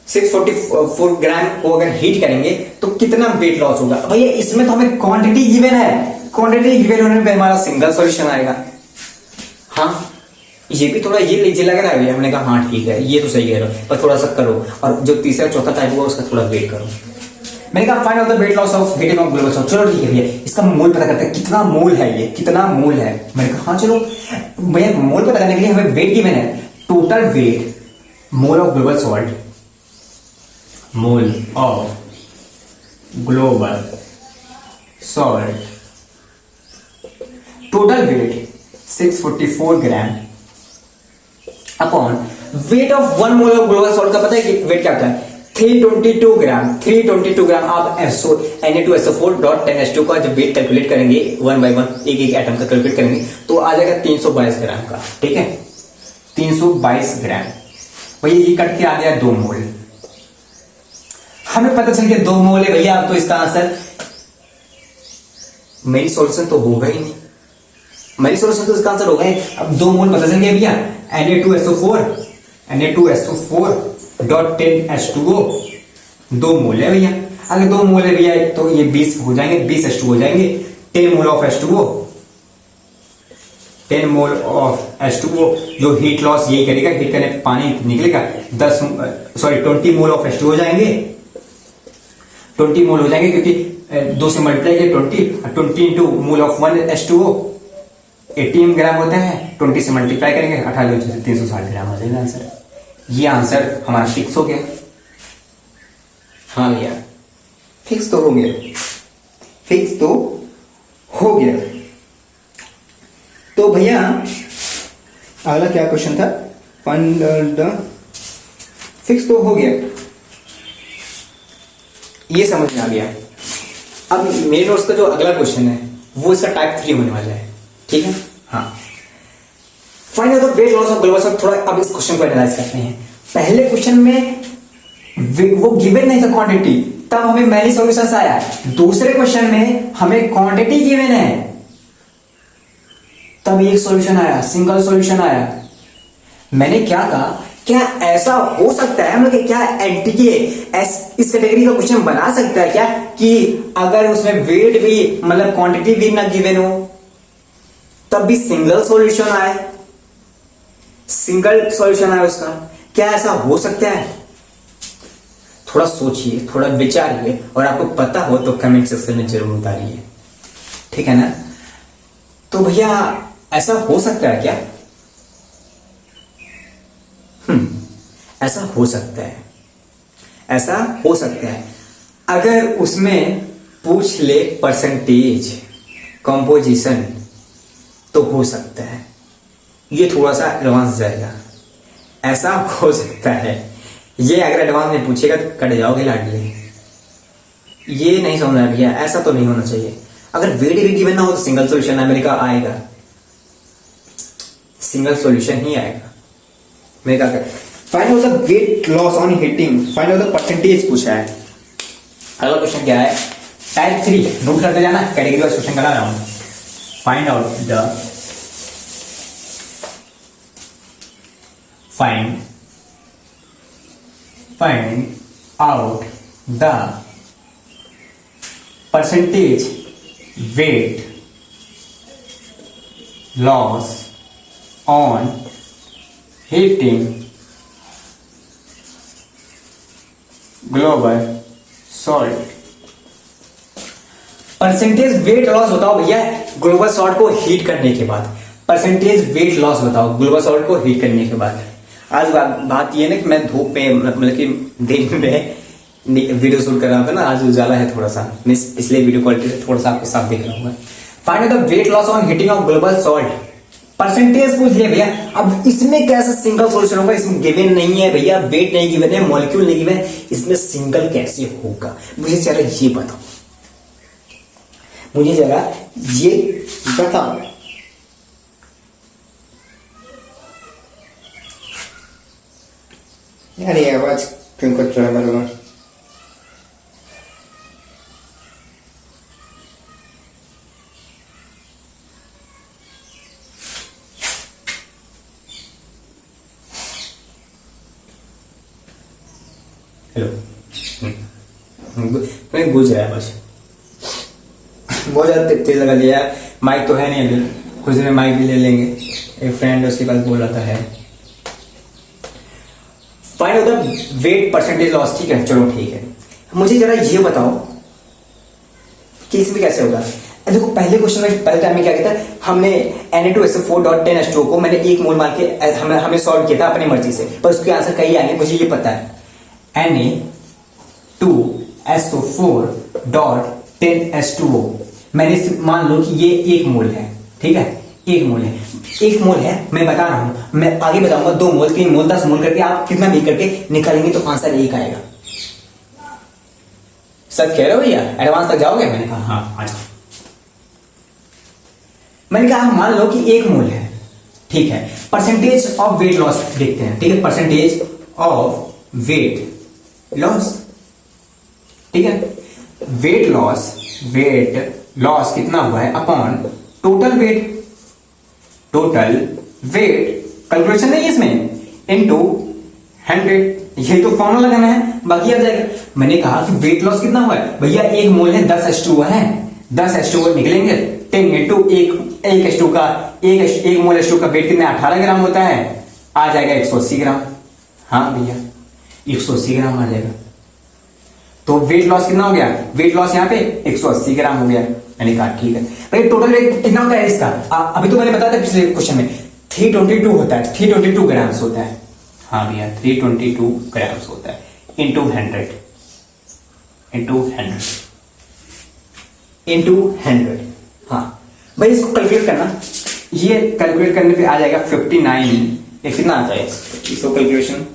644 ग्राम को अगर हीट करेंगे तो कितना वेट लॉस होगा। भैया इसमें तो हमें क्वांटिटी गिवन है, क्वांटिटी गिवन होने पे हमारा सिंगल सॉल्यूशन आएगा। हाँ, ये भी थोड़ा ये लीजिए लग रहा है भैया। हमने कहा हाँ ठीक है, ये तो सही कह रहे हो, पर थोड़ा सा करो, और जो तीसरा चौथा टाइप होगा उसका थोड़ा वेट करो। मैंने कहा find out the weight loss of heating of global salt. चलो ठीक है भैया, इसका मोल पता करते हैं, कितना मोल है ये, कितना मोल है। मैंने कहा हाँ चलो भैया, मोल पता करने के लिए हमें वेट गिवन है, total weight mole of global salt, mole of global salt, total weight 644 gram upon weight of 1 mole of global salt का पता है कि वेट क्या होता है, 322 ग्राम। 322 ग्राम आप Na2SO4.10H2 का जब वेट कैलकुलेट करेंगे 1 by 1 एक एक एटम का कैलकुलेट करेंगे तो आ जाएगा 322 ग्राम का। ठीक है, 322 ग्राम। भैया ये कट के आ गया 2 मोल। हमें पता चल गया 2 मोल है भैया। अब तो इसका आंसर मेरी सॉल्यूशन तो होगा ही नहीं, मेरी सॉल्यूशन तो इसका आंसर होगा ही। अब 2 मोल पता चल गया भैया, Na2SO4.10H2O 2 मोल है भैया। अगर 2 मोल है भैया तो ये 20 हो जाएंगे, 20 H2 हो जाएंगे। 10 mole of H2O, 10 mole of H2O जो हीट लॉस ये करेगा, हीट करने पे पानी निकलेगा 20 मोल ऑफ H2 हो जाएंगे। 20 मोल हो जाएंगे क्योंकि 2 से मल्टीप्लाई किया 20 इंटू मोल ऑफ 1 H2O 80 ग्राम होता है। 20 से मल्टीप्लाई करेंगे 18 से 360 ग्राम हो जाएगा आंसर। ये आंसर हमारा फिक्स हो गया। हाँ भैया, फिक्स तो हो गया, फिक्स तो हो गया। तो भैया अगला क्या क्वेश्चन था, फाइंड द, फिक्स तो हो गया, ये समझ में आ गया। अब मेरे नोट्स का जो अगला क्वेश्चन है वो इसका टाइप 3 होने वाला है। ठीक है, हाँ, find out the weight loss of global salt. थोड़ा अब इस क्वेश्चन को एनालाइज करते हैं। पहले क्वेश्चन में वो गिवन नहीं था क्वांटिटी, तब हमें मैनी सॉल्यूशंस आया। दूसरे क्वेश्चन में हमें क्वांटिटी गिवन है, तब एक सॉल्यूशन आया, सिंगल सॉल्यूशन आया। मैंने क्या कहा, क्या ऐसा हो सकता है, मतलब क्या एंटीके इस कैटेगरी का क्वेश्चन बना सकता है क्या कि अगर उसमें वेट भी मतलब क्वांटिटी भी ना गिवन हो तब भी सिंगल सॉल्यूशन आए, सिंगल सॉल्यूशन आए उसका? क्या ऐसा हो सकता है? थोड़ा सोचिए, थोड़ा विचारिए, और आपको पता हो तो कमेंट सेक्शन में जरूर उतारिए। ठीक है ना? तो भैया ऐसा हो सकता है क्या? ऐसा हो सकता है, ऐसा हो सकता है अगर उसमें पूछ ले परसेंटेज कंपोजिशन तो हो सकता है। ये थोड़ा सा एडवांस जाएगा, ऐसा हो सकता है। ये अगर एडवांस में पूछेगा तो कट जाओगे लाडले। ये नहीं समझना भैया, ऐसा तो नहीं होना चाहिए। अगर वेट भी गिवन ना हो तो सिंगल सॉल्यूशन अमेरिका आएगा, सिंगल सॉल्यूशन ही आएगा। मैं क्या कर, find out the weight loss on heating, find out the percentage पूछा है। अगला क्वेश्चन क्या है, टाइप 3, नोट करते जाना, कैटेगरी वाइज क्वेश्चन करा रहा हूं। Find out the, find out the percentage weight loss on heating global salt. Percentage weight loss बताओ भैया ग्लोबल सॉल्ट को हीट करने के बाद। परसेंटेज वेट लॉस बताओ ग्लोबल सॉल्ट को हीट करने के बाद। आज बात ये ना कि मैं धूप में मतलब कि दिन में वीडियो शूट कर रहा था ना, आज उजाला है थोड़ा सा, मैं इसलिए वीडियो क्वालिटी से थोड़ा सा आपको साफ दिख रहा हूँ। Find the weight loss on heating of global salt, percentage पूछ लिया भैया। अब इसमें कैसे सिंगल सॉल्यूशन होगा? इसमें गिवन नहीं है भैया, वेट नहीं गिवन है, मॉलिक्यूल नहीं गिवन है, इसमें सिंगल कैसे होगा? मुझे जरा ये बताओ, मुझे जरा ये बताओ। यार ये आवाज क्यों कर रहा है? हेलो, मैं गूंज रहा है बस, बहुत ज्यादा तेज लगा दिया। माइक तो है नहीं अभी, कुछ देर में माइक भी ले लेंगे। एक फ्रेंड उसके पास बोल रहा है find out the wait percentage loss. ठीक है, चलो ठीक है, मुझे जरा ये बताओ कि इसमें कैसे होगा। देखो पहले क्वेश्चन में पहले टाइम में क्या किया था हमने, Na2SO4.10H2O को मैंने 1 मोल मान के हमने सॉल्व किया था अपनी मर्जी से, पर उसके आंसर कई आएंगे मुझे ये पता है। Na2SO4.10H2O मैंने मान लो कि ये 1 मोल है, ठीक है, 1 मोल है, 1 मोल है, मैं बता रहा हूं, मैं आगे बताऊंगा 2 मोल 3 मोल 10 मोल करके आप कितना भी करके निकालेंगे तो आंसर 1 आएगा। सच कह रहे हो भैया, एडवांस तक जाओगे? मैंने कहा हाँ आ जाओ। मैंने कहा मान लो कि 1 मोल है, ठीक है, परसेंटेज ऑफ वेट लॉस देखते हैं, ठीक है, परसेंटेज ऑफ वेट लॉस, ठीक है, वेट लॉस कितना हुआ है अपॉन टोटल वेट, कैलकुलेशन नहीं है इसमें, इनटू 100, यही तो फॉर्मूला लगाना है, बाकी आ जाएगा। मैंने कहा कि वेट लॉस कितना हुआ है भैया, 1 मोल है 10 H2O है, 10 H2O निकलेंगे 10 इंटू 1 H2 का 1 मोल H2 का वेट कितना 18 ग्राम होता है, आ जाएगा 180 ग्राम। हाँ भैया 180 ग्राम आ जाएगा, तो वेट लॉस कितना हो गया, वेट लॉस यहाँ पे 180 ग्राम हो गया। मैंने कहा ठीक है भाई, टोटल वेट कितना होता है इसका, अभी तो मैंने बताया था पिछले क्वेश्चन में 322 होता है, 322 ग्राम्स होता है। हाँ भैया 322 ग्राम्स होता है, इंटू 100 हाँ भाई इसको कैलकुलेट करना, ये कैलकुलेट करने पे आ जाएगा 59, ये कितना आता है इसको कैलकुलेशन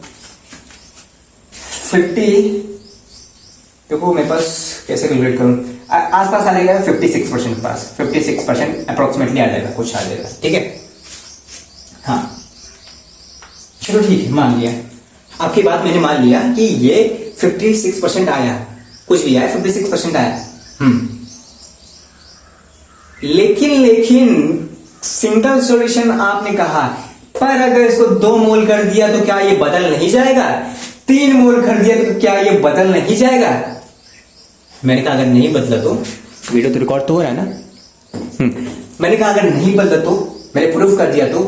50, देखो मेरे पास कैसे कैलकुलेट करूं, आसपास आ जाएगा 56% पास, 56% अप्रोक्सीमेटली आ जाएगा, कुछ आ जाएगा, ठीक है। हाँ चलो ठीक है, मान लिया आपकी बात, मैंने मान लिया कि ये 56% आया, कुछ भी आया 56% आया। लेकिन सिंगल सॉल्यूशन आपने कहा, पर अगर इसको 2 मोल कर दिया तो क्या ये बदल नहीं जाएगा, 3 मोल कर दिया तो क्या ये बदल नहीं जाएगा। मैंने कहा अगर नहीं बदला तो, वीडियो तो रिकॉर्ड तो हो रहा है ना, मैंने कहा अगर नहीं बदला तो, मैंने प्रूफ कर दिया तो,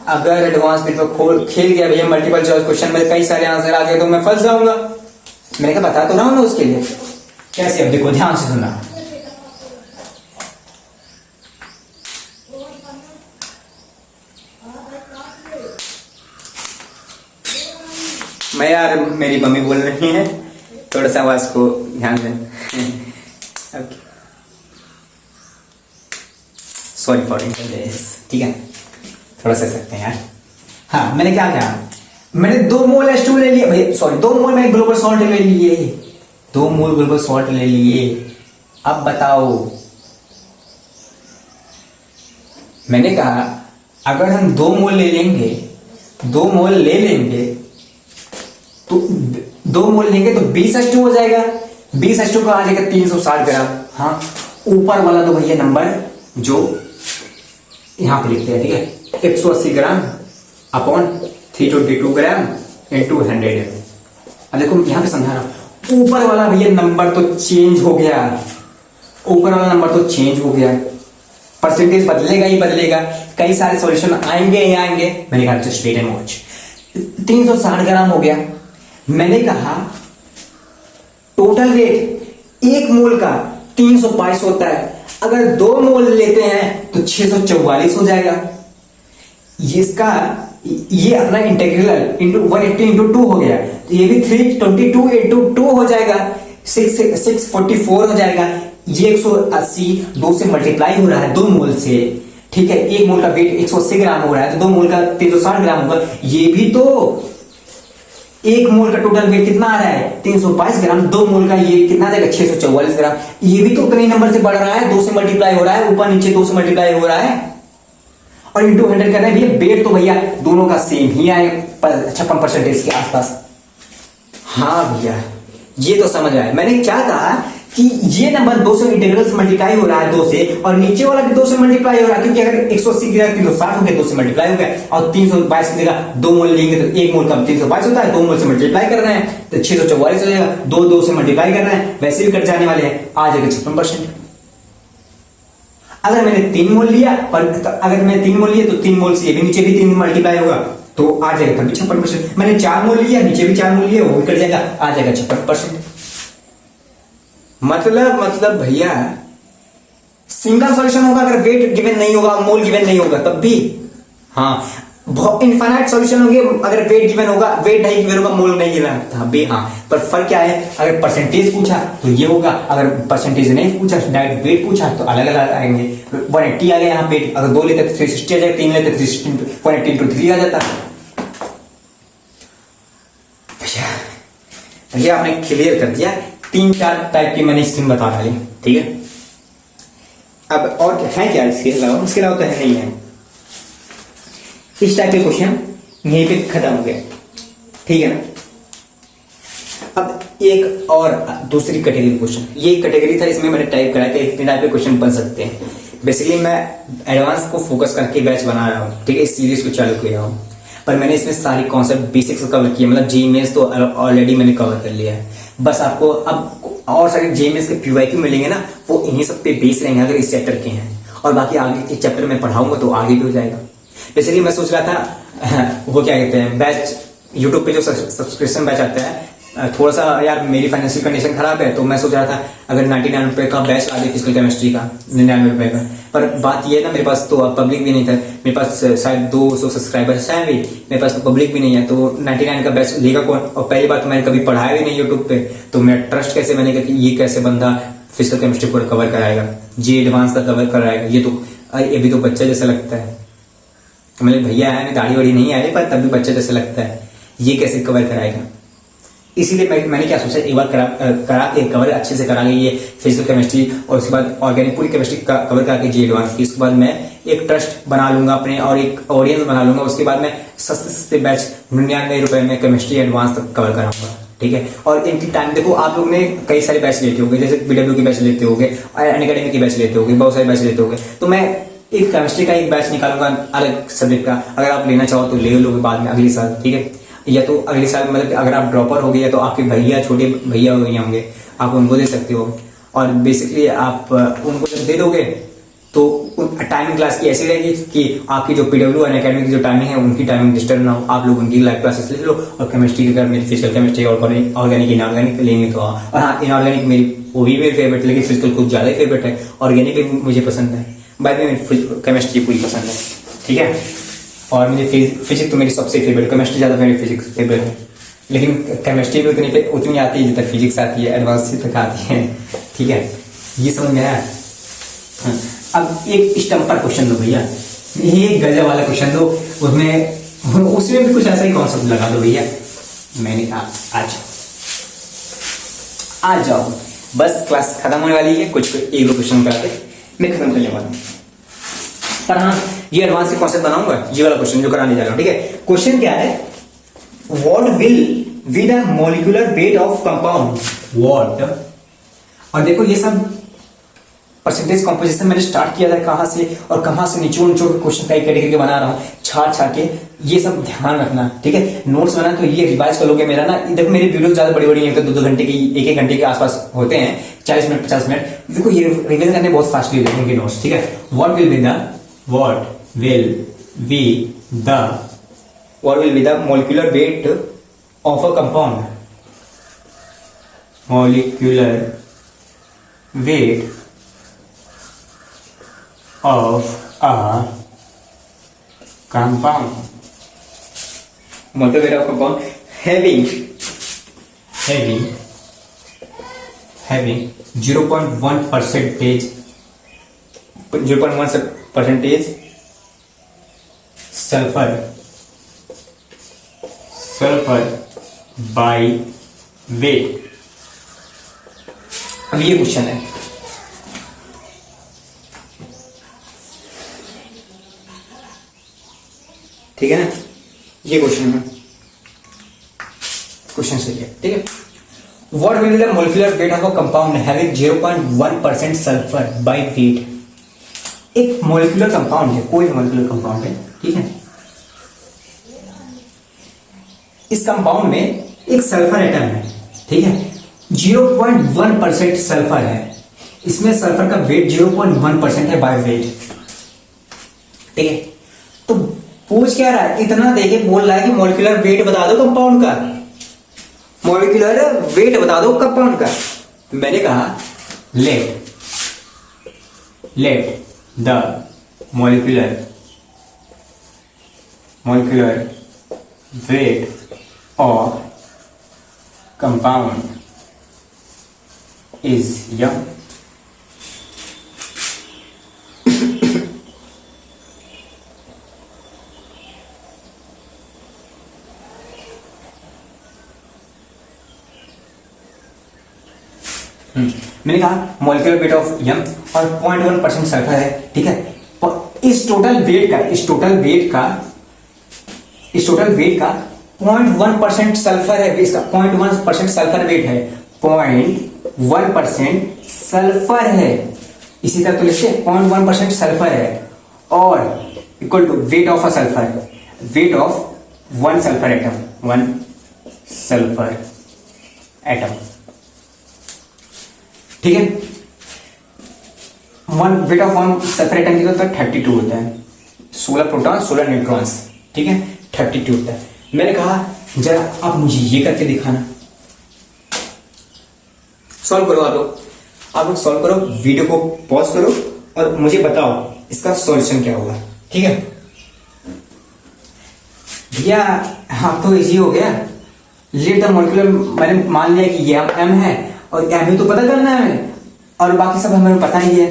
अगर एडवांस पेपर खोल खेल गया भैया मल्टीपल चॉइस क्वेश्चन में कई सारे आंसर आ गए तो मैं फंस जाऊंगा। मैंने कहा बता तो रहा हूं ना उसके लिए कैसे, अब देखो ध्यान से सुनना। मैं यार मेरी मम्मी बोल रही है, थोड़ा सा आवाज को ध्यान दें। सॉरी फॉर इंटरनेस, ठीक है, थोड़ा सा सकते हैं यार। हाँ मैंने क्या कहा, मैंने 2 मोल H2 ले लिया भाई, सॉरी 2 मोल मैंने ग्लोबल सॉल्ट ले लिए, 2 मोल ग्लोबल सॉल्ट ले लिए। अब बताओ, मैंने कहा अगर हम 2 मोल ले लेंगे, 2 मोल ले लेंगे तो 2 मोल लेंगे तो 20 H2 हो जाएगा, 20 H2 का आ जाएगा 360 ग्राम। हाँ ऊपर वाला तो भैया नंबर जो यहां पे लिखते हैं, ठीक है, 180 ग्राम अपॉन 322 ग्राम इंटू 100। अब देखो यहां पे समझा रहा हूं, ऊपर वाला भैया नंबर तो चेंज हो गया, ऊपर वाला नंबर तो चेंज हो गया, परसेंटेज बदलेगा ही बदलेगा, कई सारे सॉल्यूशन आएंगे ही आएंगे। मैंने कहा जस्ट वेट एंड वॉच, 360 ग्राम हो गया। मैंने कहा टोटल वेट 1 मोल का 322 होता है, अगर 2 मोल लेते हैं तो 644 हो जाएगा। ये अपना इंटीग्रल इंटू 180 इंटू 2 हो गया, तो ये भी 322 इंटू 2 हो जाएगा, 644 हो जाएगा। ये 180 2 से मल्टीप्लाई हो रहा है 2 मोल से, ठीक है, 1 मोल का वेट 180 ग्राम हो रहा है तो 2 मोल का 360 ग्राम होगा। ये भी तो 1 मोल का टोटल वेट कितना आ रहा है 322 ग्राम, 2 मोल का ये कितना आ जाएगा 644 ग्राम। ये भी तो उतने नंबर से बढ़ रहा है, 2 से मल्टीप्लाई हो रहा है, ऊपर नीचे 2 से मल्टीप्लाई हो रहा है और इंटू 100 कर रहे हैं भैया। वेट तो भैया दोनों का सेम ही आए 56% के आसपास। हाँ भैया ये तो समझ आया। मैंने क्या कहा कि ये नंबर 2 से इंटीग्रल से मल्टीप्लाई हो रहा है 2 से, और नीचे वाला भी 2 से मल्टीप्लाई हो रहा है, क्योंकि अगर 180 की जगह 360 हो गया 2 से मल्टीप्लाई हो गया, और 322 की जगह 2 मोल लेंगे तो 1 मोल का 322 होता है, 2 मोल से मल्टीप्लाई कर रहे हैं तो 644 हो जाएगा, 2 से मल्टीप्लाई कर रहे हैं वैसे भी कट जाने वाले हैं, आ जाएगा 56%। अगर मैंने 3 मोल लिया, और अगर मैंने 3 मोल लिया तो 3 मोल से ये भी नीचे भी 3 मल्टीप्लाई होगा तो आ जाएगा तब भी 56%। मैंने 4 मोल लिया, नीचे भी 4 मोल लिया, वो भी कट जाएगा, आ जाएगा 56%। मतलब भैया सिंगल सॉल्यूशन होगा अगर वेट गिवन नहीं होगा, मोल गिवन नहीं होगा तब भी। हाँ, इनफाइनाइट सॉल्यूशन होंगे अगर वेट गिवन होगा, वेट नहीं गिवन होगा, मोल नहीं गिवन तब भी। हाँ, पर फर्क क्या है, अगर परसेंटेज पूछा तो ये होगा, अगर परसेंटेज नहीं पूछा, डायरेक्ट वेट पूछा तो अलग अलग आएंगे। 180 आ गया यहाँ पे, अगर 2 लेते तो 360 आ जाएगा, 3 लेते 180 into 3 आ जाता। भैया आपने क्लियर कर दिया, 3-4 टाइप की मैंने इसमें बता डाली, ठीक है। अब और है क्या इसके अलावा? इसके अलावा तो है नहीं है। इस टाइप के क्वेश्चन यहीं पे खत्म हो गए, ठीक है ना। अब एक और दूसरी कैटेगरी क्वेश्चन, ये कैटेगरी था, इसमें मैंने टाइप करा कि इतने टाइप के क्वेश्चन बन सकते हैं। बेसिकली मैं एडवांस को फोकस करके बैच बना रहा हूँ, ठीक है, इस सीरीज को चालू किया हूँ, पर मैंने इसमें सारी कॉन्सेप्ट बेसिक्स कवर किए, मतलब जीएमएस तो ऑलरेडी मैंने कवर कर लिया है। बस आपको अब और सारे जीएमएस के पीवाईक्यू मिलेंगे ना, वो इन्हीं सब पे बेस रहेंगे अगर इस चैप्टर के हैं, और बाकी आगे के चैप्टर में पढ़ाऊंगा तो आगे भी हो जाएगा। बेसिकली मैं सोच रहा था वो क्या कहते हैं, बैच यूट्यूब पे जो सब्सक्रिप्शन बैच आता है, थोड़ा सा यार मेरी फाइनेंशियल कंडीशन खराब है तो मैं सोच रहा था अगर 99 रुपए का बैच ला दे फिजिकल केमिस्ट्री का, 99 रुपए का। पर बात ये है ना, मेरे पास तो पब्लिक भी नहीं था, मेरे पास शायद 200 सब्सक्राइबर्स हैं भी, मेरे पास तो पब्लिक भी नहीं है, तो 99 का बैच लेगा कौन? और पहली बात मैंने कभी पढ़ाया भी नहीं यूट्यूब पे, तो मेरा ट्रस्ट कैसे बनेगा कि ये कैसे बंदा फिजिकल केमिस्ट्री पूरा कवर कराएगा, जी एडवांस का कवर कराएगा। ये भी तो बच्चा जैसा लगता है, मतलब भैया है, दाढ़ी वाड़ी नहीं आई पर तब भी बच्चा जैसा लगता है, ये कैसे कवर कराएगा। इसीलिए मैंने क्या सोचा, एक बार करा के कवर अच्छे से करा ये फिजिकल केमिस्ट्री, और उसके बाद ऑर्गेनिक पूरी केमिस्ट्री कवर करा के जी एडवांस की, उसके बाद मैं एक ट्रस्ट बना लूंगा अपने और एक ऑडियंस बना लूंगा, उसके बाद मैं सस्ते बैच 99 रुपए में केमिस्ट्री एडवांस तक कवर कराऊंगा, ठीक है। और इनकी टाइम देखो, आप लोग ने कई सारे बैच लेते होंगे, जैसे बीडब्ल्यू की बैच लेते होंगे, अनअकैडमी की बैच लेते होंगे, बहुत सारे बैच लेते होंगे, तो मैं एक केमिस्ट्री का एक बैच निकालूंगा अलग सब्जेक्ट का, अगर आप लेना चाहो तो ले लोगे बाद में अगले साल, ठीक है। या तो अगले साल मतलब अगर आप ड्रॉपर हो गए या तो आपके भैया, छोटे भैया हो गए होंगे, आप उनको दे सकते हो। और बेसिकली आप उनको जब दे दोगे तो टाइमिंग क्लास की ऐसी रहेगी कि आपकी जो पीडब्ल्यू एंड अकेडमी की जो टाइमिंग है उनकी टाइमिंग डिस्टर्ब ना हो, आप लोग उनकी लाइव क्लासेस ले लो। और केमिस्ट्री की अगर मेरी फिजिकल केमिस्ट्री और ऑर्गेनिक इनऑर्गेनिक लेंगे तो और हाँ, इनऑर्गेनिक मेरी वो भी मेरी फेवरेट, लेकिन फिजिकल कुछ ज्यादा ही फेवरेट है, ऑर्गेनिक भी मुझे पसंद है, बाद में केमिस्ट्री पूरी पसंद है, ठीक है। और मुझे फिजिक्स तो मेरी सबसे फेवरेट, केमिस्ट्री ज्यादा मेरी फिजिक्स फेवरेट है, लेकिन केमिस्ट्री भी उतनी आती है जितना फिजिक्स आती है, एडवांस तक आती है, ठीक है। ये समझ में आया। अब एक स्टम्पर क्वेश्चन दो भैया, ये गजब वाला क्वेश्चन दो, उसमें भी कुछ ऐसा ही कॉन्सेप्ट लगा दो भैया। मैंने कहा आ जाओ, बस क्लास खत्म होने वाली है, कुछ एक दो क्वेश्चन करा के मैं खत्म करने वाला हूँ। पर हाँ, ये एडवांस के कॉन्सेप्ट बनाऊंगा, ये वाला क्वेश्चन जो कराने जा रहा हूं, ठीक है। क्वेश्चन क्या है, what will be the molecular weight of compound what. और देखो ये सब परसेंटेज कॉम्पोजिशन मैंने स्टार्ट किया था कहां से, और कहां से निचोड़ क्वेश्चन कई कैटेगरी के बना रहा हूं, छाड़ के, ये सब ध्यान रखना, ठीक है। नोट्स बना तो ये रिवाइज कर लोगे मेरा ना, देखो मेरी वीडियो ज्यादा बड़ी नहीं होती, 2-2 घंटे की, 1-1 घंटे के आसपास होते हैं, 40 मिनट 50 मिनट, देखो ये रिवीजन करने बहुत फास्टली लिखेंगे नोट्स, ठीक है। What will be the molecular weight of a compound, molecular weight of a compound, molecular weight of a compound having 0.1% sulfur by weight। अब ये क्वेश्चन है, ठीक है ना, ये क्वेश्चन है, क्वेश्चन सही है, ठीक है। What what will be the molecular weight of a compound having 0.1% sulphur by weight. एक मोलिकुलर कंपाउंड है, कोई मोलिकुलर कंपाउंड है, ठीक है, इस कंपाउंड में एक सल्फर एटम है, ठीक है, 0.1% सल्फर है, इसमें सल्फर का वेट 0.1% है बाय वेट, ठीक है। तो पूछ क्या रहा है, इतना देखे बोल रहा है कि मोलिकुलर वेट बता दो कंपाउंड का, मोलिकुलर वेट बता दो कंपाउंड का। मैंने कहा let the molecular weight of compound is M. मैंने कहा मोलिकुलर वेट ऑफ यम और 0.1% सल्फर है, ठीक है। इस टोटल वेट का 0.1% सल्फर है, इसका 0.1% सल्फर वेट है, 0.1% सल्फर है, इसी तरह तो लिखते 0.1% सल्फर है और equal to weight of a sulphur, weight of one sulphur atom, ठीक है। Weight of one sulphur atom की तो 32 होता है, 16 प्रोटॉन 16 न्यूट्रॉन्स, ठीक है, 32 होता है। मैंने कहा जरा आप मुझे ये करके दिखाना, सॉल्व करो, आप लोग सॉल्व करो, वीडियो को पॉज करो और मुझे बताओ इसका सॉल्यूशन क्या होगा, ठीक है भैया। हाँ तो इजी हो गया, लेट द मोलिकुलर, मैंने मान लिया कि ये एम है और एम ही तो पता करना है हमें, और बाकी सब हमें पता ही है,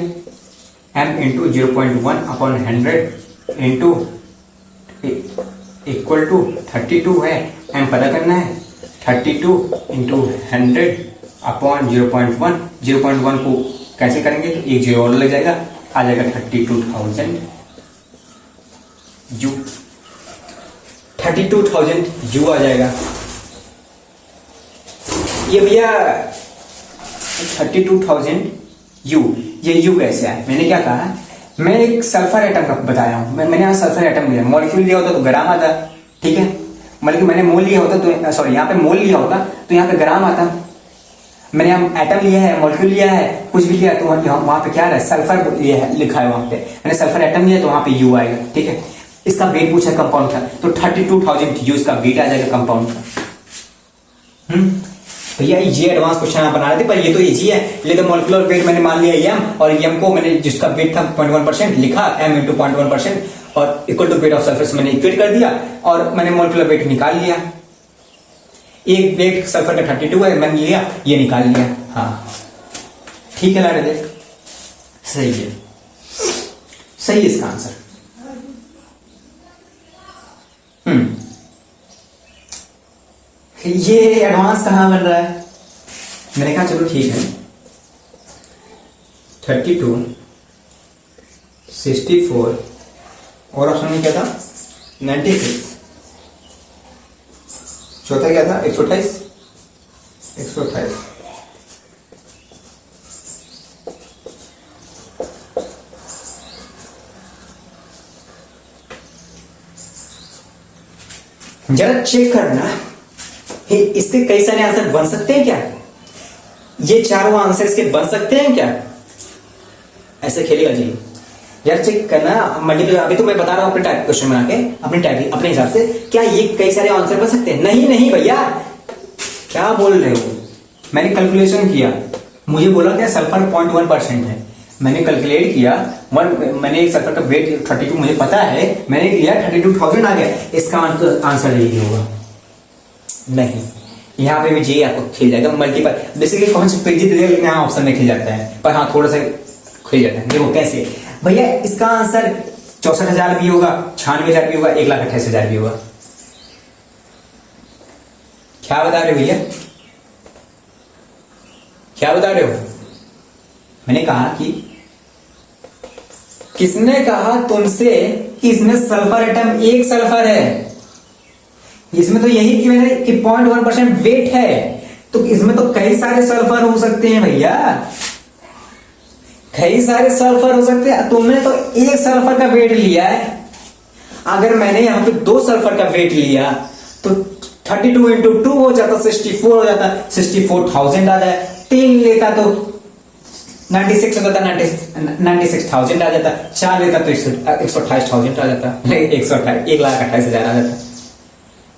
m into 0.1/100 into equal to 32 है, m पता करना है, 32 इंटू 100/0.1, 0.1 को कैसे करेंगे तो एक जीरो और लग जाएगा, आ जाएगा 32,000 यू, 32,000 यू आ जाएगा। ये भैया 32,000 यू, ये यू कैसे आया? मैंने क्या कहा, मैं एक सल्फर एटम का बताया हूं, मैंने यहाँ सल्फर एटम लिया, मॉलिक्यूल लिया होता तो ग्राम आता, ठीक है, मतलब मैंने मोल लिया होता तो सॉरी यहाँ पे मोल लिया होता तो यहाँ पे ग्राम आता। मैंने यहाँ एटम लिया है, मॉलिक्यूल लिया है, कुछ भी लिया तो वहां पे क्या है, सल्फर लिखा है वहां पे, मैंने सल्फर एटम लिया तो वहां पे यू आएगा, ठीक है। इसका वेट पूछा कंपाउंड का तो 32,000 यू इसका वेट आ जाएगा कंपाउंड का। भैया ये एडवांस क्वेश्चन आप बना रहे थे पर ये तो इजी है, लेकिन मोलिकुलर वेट मैंने मान लिया एम और एम को मैंने जिसका वेट था 0.1% लिखा, m इंटू 0.1% और equal to weight of sulphur मैंने इक्वेट कर दिया और मैंने मोलिकुलर वेट निकाल लिया। एक वेट सल्फर का 32 है, मैंने लिया ये निकाल लिया। हाँ ठीक है लाडे, देख सही है, सही है इसका आंसर। ये एडवांस कहां बन रहा है? मैंने कहा चलो ठीक है, 32, 64 और ऑप्शन में क्या था 96, चौथा क्या था 128, 128। जरा चेक करना इसके कई सारे आंसर बन सकते हैं क्या? ये चारों आंसर इसके बन सकते हैं क्या? ऐसे खेलेगा जी यार, चेक करना मल्टीपल। अभी तो मैं बता रहा हूं अपने टाइप क्वेश्चन बना के, अपने टाइप अपने हिसाब से, क्या ये कई सारे आंसर बन सकते हैं? नहीं नहीं भैया, क्या बोल रहे हो? मैंने कैलकुलेशन किया, मुझे बोला क्या सल्फर 0.1% है, मैंने कैलकुलेट किया मैंने एक सल्फर का वेट 32 मुझे पता है, मैंने लिया 32,000 आ गया, इसका आंसर यही होगा। नहीं, यहाँ पे भी जी आपको खिल जाएगा मल्टीपल, बेसिकली कौन सी पेजी दे देगा यहाँ ऑप्शन में खिल जाता है, पर हाँ थोड़ा सा खिल जाता है। देखो कैसे भैया, इसका आंसर 64,000 भी होगा, 96,000 भी होगा, 1,28,000 भी होगा। क्या बता रहे हो भैया, क्या बता रहे हो? मैंने कहा कि किसने कहा तुमसे कि इसमें सल्फर एटम एक सल्फर है? इसमें तो यही कि मैंने कि 0.1% वेट है, तो इसमें तो कई सारे सल्फर हो सकते हैं भैया, कई सारे सल्फर हो सकते हैं। तुमने तो एक सल्फर का वेट लिया है, अगर मैंने यहां पे 2 सल्फर का वेट लिया तो 32 इंटू 2 हो जाता 64 हो जाता, 64,000 आ जाए। 3 लेता तो 96 हो जाता, 96,000 आ जाता। 4 लेता तो 128,000 आ जाता, 1,28,000 आ जाता।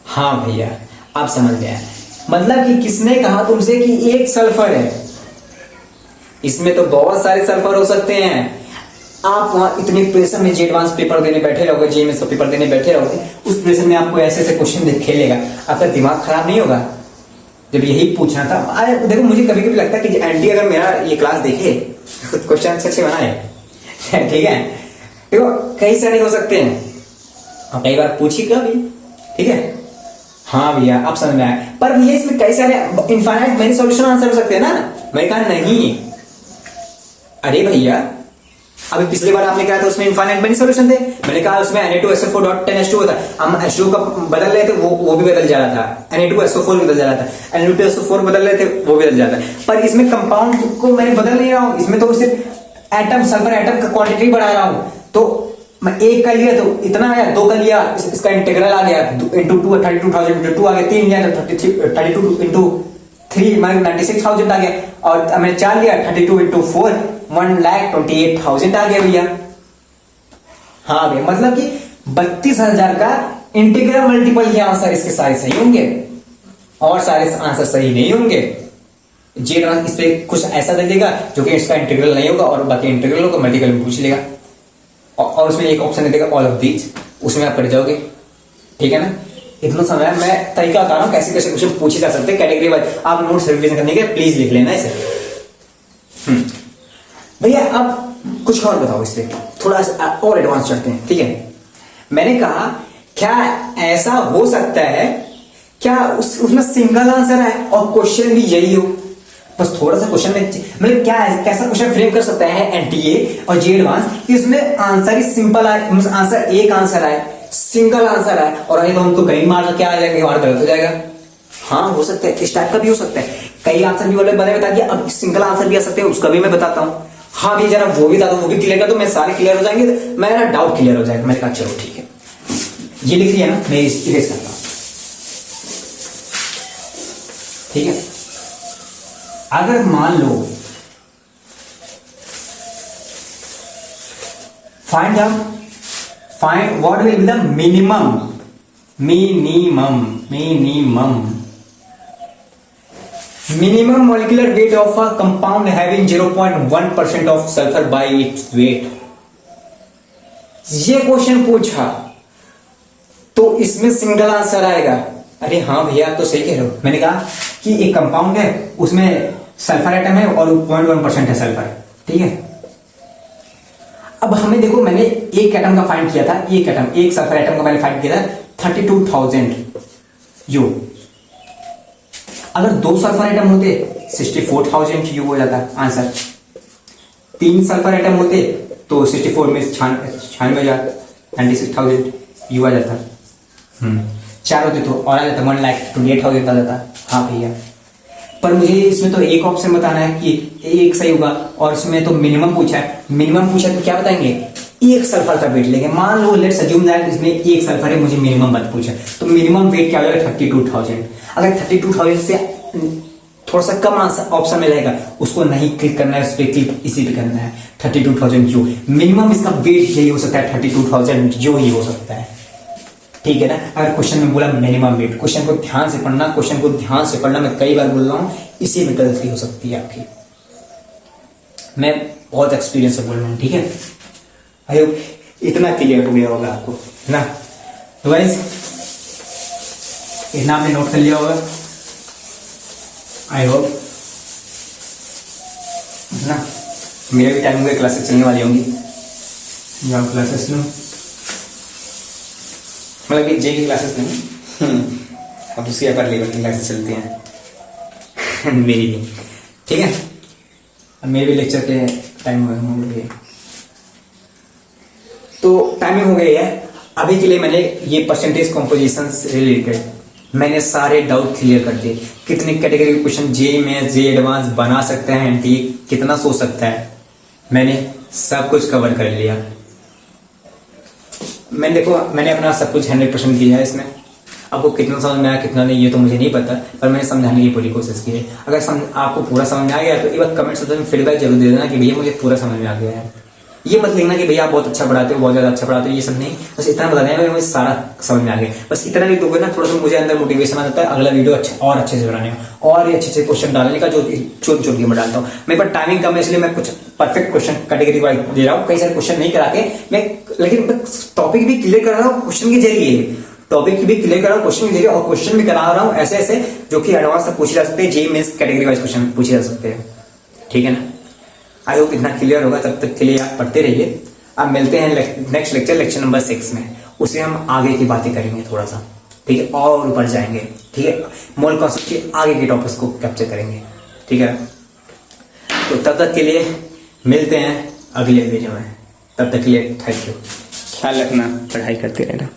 हाँ भैया आप समझ गए, मतलब कि किसने कहा तुमसे कि एक सल्फर है, इसमें तो बहुत सारे सल्फर हो सकते हैं। आप वहां इतने प्रेशर में जी एडवांस पेपर देने बैठे रहोगे, जेएमएस का पेपर देने बैठे रहोगे, उस प्रेशर में आपको ऐसे ऐसे क्वेश्चन खेलेगा, आपका दिमाग खराब नहीं होगा? जब यही पूछना था। अरे देखो मुझे कभी कभी लगता है कि एंटी अगर मेरा ये क्लास देखे तो क्वेश्चन अच्छे अच्छे बनाए ठीक है। देखो कई सारे हो सकते हैं, और कई बार पूछिएगा भी, ठीक है। हाँ भैया आप समझ में आए, पर भैया इसमें कई सारे इनफाइनाइट मेनी सॉल्यूशन आंसर हो सकते हैं ना। मैंने कहा नहीं, अरे भैया अभी पिछली बार आपने कहा था उसमें इनफाइनाइट मेनी सॉल्यूशन थे, मैंने कहा उसमें Na2SO4.10H2 होता, हम H2 का बदल रहे थे वो भी बदल जा रहा था, Na2SO4 बदल जा रहा था, Na2SO4 बदल रहे थे वो भी बदल जाता है। पर इसमें कंपाउंड को मैंने बदल नहीं रहा हूं, इसमें तो सिर्फ एटम, सल्फर एटम का क्वांटिटी बढ़ा रहा हूं। तो मैं 1 का लिया तो इतना आया, 2 का लिया इसका इंटीग्रल आ गया, इंटू 2 32,000 इंटू 2 आ गया, 3 लिया तो 32 इंटू 3 96,000 आ गया, और मैंने 4 लिया 32 इंटू 4 1,28,000 आ गया भैया। हाँ भैया मतलब कि 32,000 का इंटीग्रल मल्टीपल ये आंसर इसके सारे सही होंगे, और सारे आंसर सही नहीं होंगे। जी एडवांस इस पे कुछ ऐसा दे देगा जो कि इसका इंटीग्रल नहीं होगा, और बाकी इंटीग्रल को मल्टीपल में पूछ लेगा, और उसमें एक ऑप्शन दे देगा ऑल ऑफ दीज, उसमें आप कर जाओगे, ठीक है ना। इतना समय मैं तरीका बता रहा हूं कैसे कैसे क्वेश्चन पूछे जा सकते हैं कैटेगरी वाइज। आप नोट्स रिवीजन करने के प्लीज लिख लेना इसे। भैया आप कुछ और बताओ, इससे थोड़ा और एडवांस चढ़ते हैं, ठीक है। मैंने कहा क्या ऐसा हो सकता है, क्या उसमें सिंगल आंसर है और क्वेश्चन भी यही हो? बस थोड़ा सा क्वेश्चन में मतलब क्या कैसा क्वेश्चन फ्रेम कर सकता है एनटीए और जी एडवांस कि उसमें आंसर ही सिंपल आए, आंसर एक आंसर आए, सिंगल आंसर आए, और अरे तो हम तो कहीं मार क्या आ जाएगा, हमारा गलत हो जाएगा। हाँ हो सकता है, इस टाइप का भी हो सकता है। कई आंसर भी मैंने बता दिया, अब सिंगल आंसर भी आ सकते हैं, उसका भी मैं बताता हूँ। हाँ भी जरा वो भी बता दो, वो भी क्लियर कर दो, मैं सारे क्लियर हो जाएंगे, मेरा डाउट क्लियर हो जाएगा। मैंने कहा चलो ठीक है, ये लिख लिया ना, मैं इरेज करता हूं, ठीक है। अगर मान लो find what will be the minimum molecular weight of a compound having 0.1% of sulfur by its weight। ये क्वेश्चन पूछा तो इसमें सिंगल आंसर आएगा। अरे हाँ भैया आप तो सही कह रहे हो, मैंने कहा कि एक कंपाउंड है उसमें सल्फर एटम है और 0.1% है सल्फर, ठीक है। अब हमें देखो मैंने एक एटम का फाइंड किया था, एक सल्फर एटम का मैंने फाइंड किया था 32,000 यू। अगर 2 सल्फर एटम होते 64,000 यू हो जाता आंसर। 3 सल्फर एटम होते तो 64 में 96,000 यू आ जाता। 4 होते तो और आ जाता 1,28,000 आ जाता। हाँ भैया, पर मुझे इसमें तो एक ऑप्शन बताना है कि एक सही होगा, और इसमें तो मिनिमम पूछा है। मिनिमम पूछा तो क्या बताएंगे, एक सल्फर का वेट लेंगे। मान लो लेट्स अज्यूम दैट इसमें एक सल्फर है, मुझे मिनिमम मत पूछा, तो मिनिमम वेट क्या हो जाएगा 32,000। अगर 32,000 से थोड़ा सा कम ऑप्शन में रहेगा उसको नहीं क्लिक करना है, उस पर क्लिक इसी पे करना है 32,000 यू। मिनिमम इसका वेट यही हो सकता है 32,000 यू ही हो सकता है, ठीक है ना। अगर क्वेश्चन में बोला मिनिमम वेट, क्वेश्चन को ध्यान से पढ़ना, क्वेश्चन को ध्यान से पढ़ना। मैं कई बार बोल रहा हूं इसी में गलती हो सकती है आपकी, मैं बहुत एक्सपीरियंस से बोल रहा हूं, ठीक है। आई होप इतना क्लियर हो गया होगा आपको ना। तो गाइस इतना आपने नोट कर लिया होगा, आई होप ना। मेरा भी टाइम हो गया, क्लासेस चलने वाली होंगी, जाओ क्लासेस लो, मतलब कि जे की क्लासेस नहीं अब उसके अपर लेवल की क्लासेस चलती हैं मेरी भी, ठीक है। अब मेरे भी लेक्चर के टाइम हो गए, तो टाइमिंग हो गई है। अभी के लिए मैंने ये परसेंटेज कॉम्पोजिशन से रिलेटेड मैंने सारे डाउट क्लियर कर दिए। कितने कैटेगरी के क्वेश्चन जेईई में जे एडवांस बना सकते हैं, एनटीए कितना सोच सकता है, मैंने सब कुछ कवर कर लिया। मैंने अपना सब कुछ 100% किया है इसमें। आपको कितना समझ में आया कितना नहीं ये तो मुझे नहीं पता, पर मैंने समझाने की पूरी कोशिश की है। अगर आपको पूरा समझ में आ गया तो एक बार कमेंट सेक्शन में फीडबैक जरूर दे देना कि भैया मुझे पूरा समझ में आ गया है। ये मत लिखना कि भैया आप बहुत अच्छा पढ़ाते हो, बहुत ज्यादा अच्छा पढ़ाते हो, ये सब नहीं, बस इतना बता देना मुझे सारा समझ में आ गया। बस इतना लिख दोगे ना, थोड़ा सा मुझे अंदर मोटिवेशन आ जाता है अगला वीडियो और अच्छे से बनाने का, और अच्छे अच्छे क्वेश्चन डालने का, जो छोट छोट के मैं डालता हूँ। मेरे पास टाइमिंग कम है इसलिए मैं कुछ परफेक्ट क्वेश्चन कैटेगरी वाइज दे रहा हूँ, कई सारे क्वेश्चन नहीं करा के मैं, लेकिन टॉपिक भी क्लियर कर रहा हूँ क्वेश्चन के जरिए, टॉपिक भी क्लियर कर रहा हूँ क्वेश्चन के जरिए, और क्वेश्चन भी करा रहा हूँ ऐसे ऐसे जो कि एडवांस तक पूछे जा सकते हैं, JEE men's category wise question पूछे जा सकते हैं। ठीक है ना, आई होप इतना क्लियर होगा। तब तक के लिए आप पढ़ते रहिए। अब मिलते हैं नेक्स्ट लेक्चर नंबर 6 में, उसे हम आगे की बातें करेंगे थोड़ा सा, ठीक है, और ऊपर जाएंगे, ठीक है, मोल कॉन्सेप्ट के आगे के टॉपिक्स को कैप्चर करेंगे, ठीक है। तो तब तक के लिए मिलते हैं अगले वीडियो में, तब तक के लिए थैंक यू, ख्याल रखना, पढ़ाई करते रहना।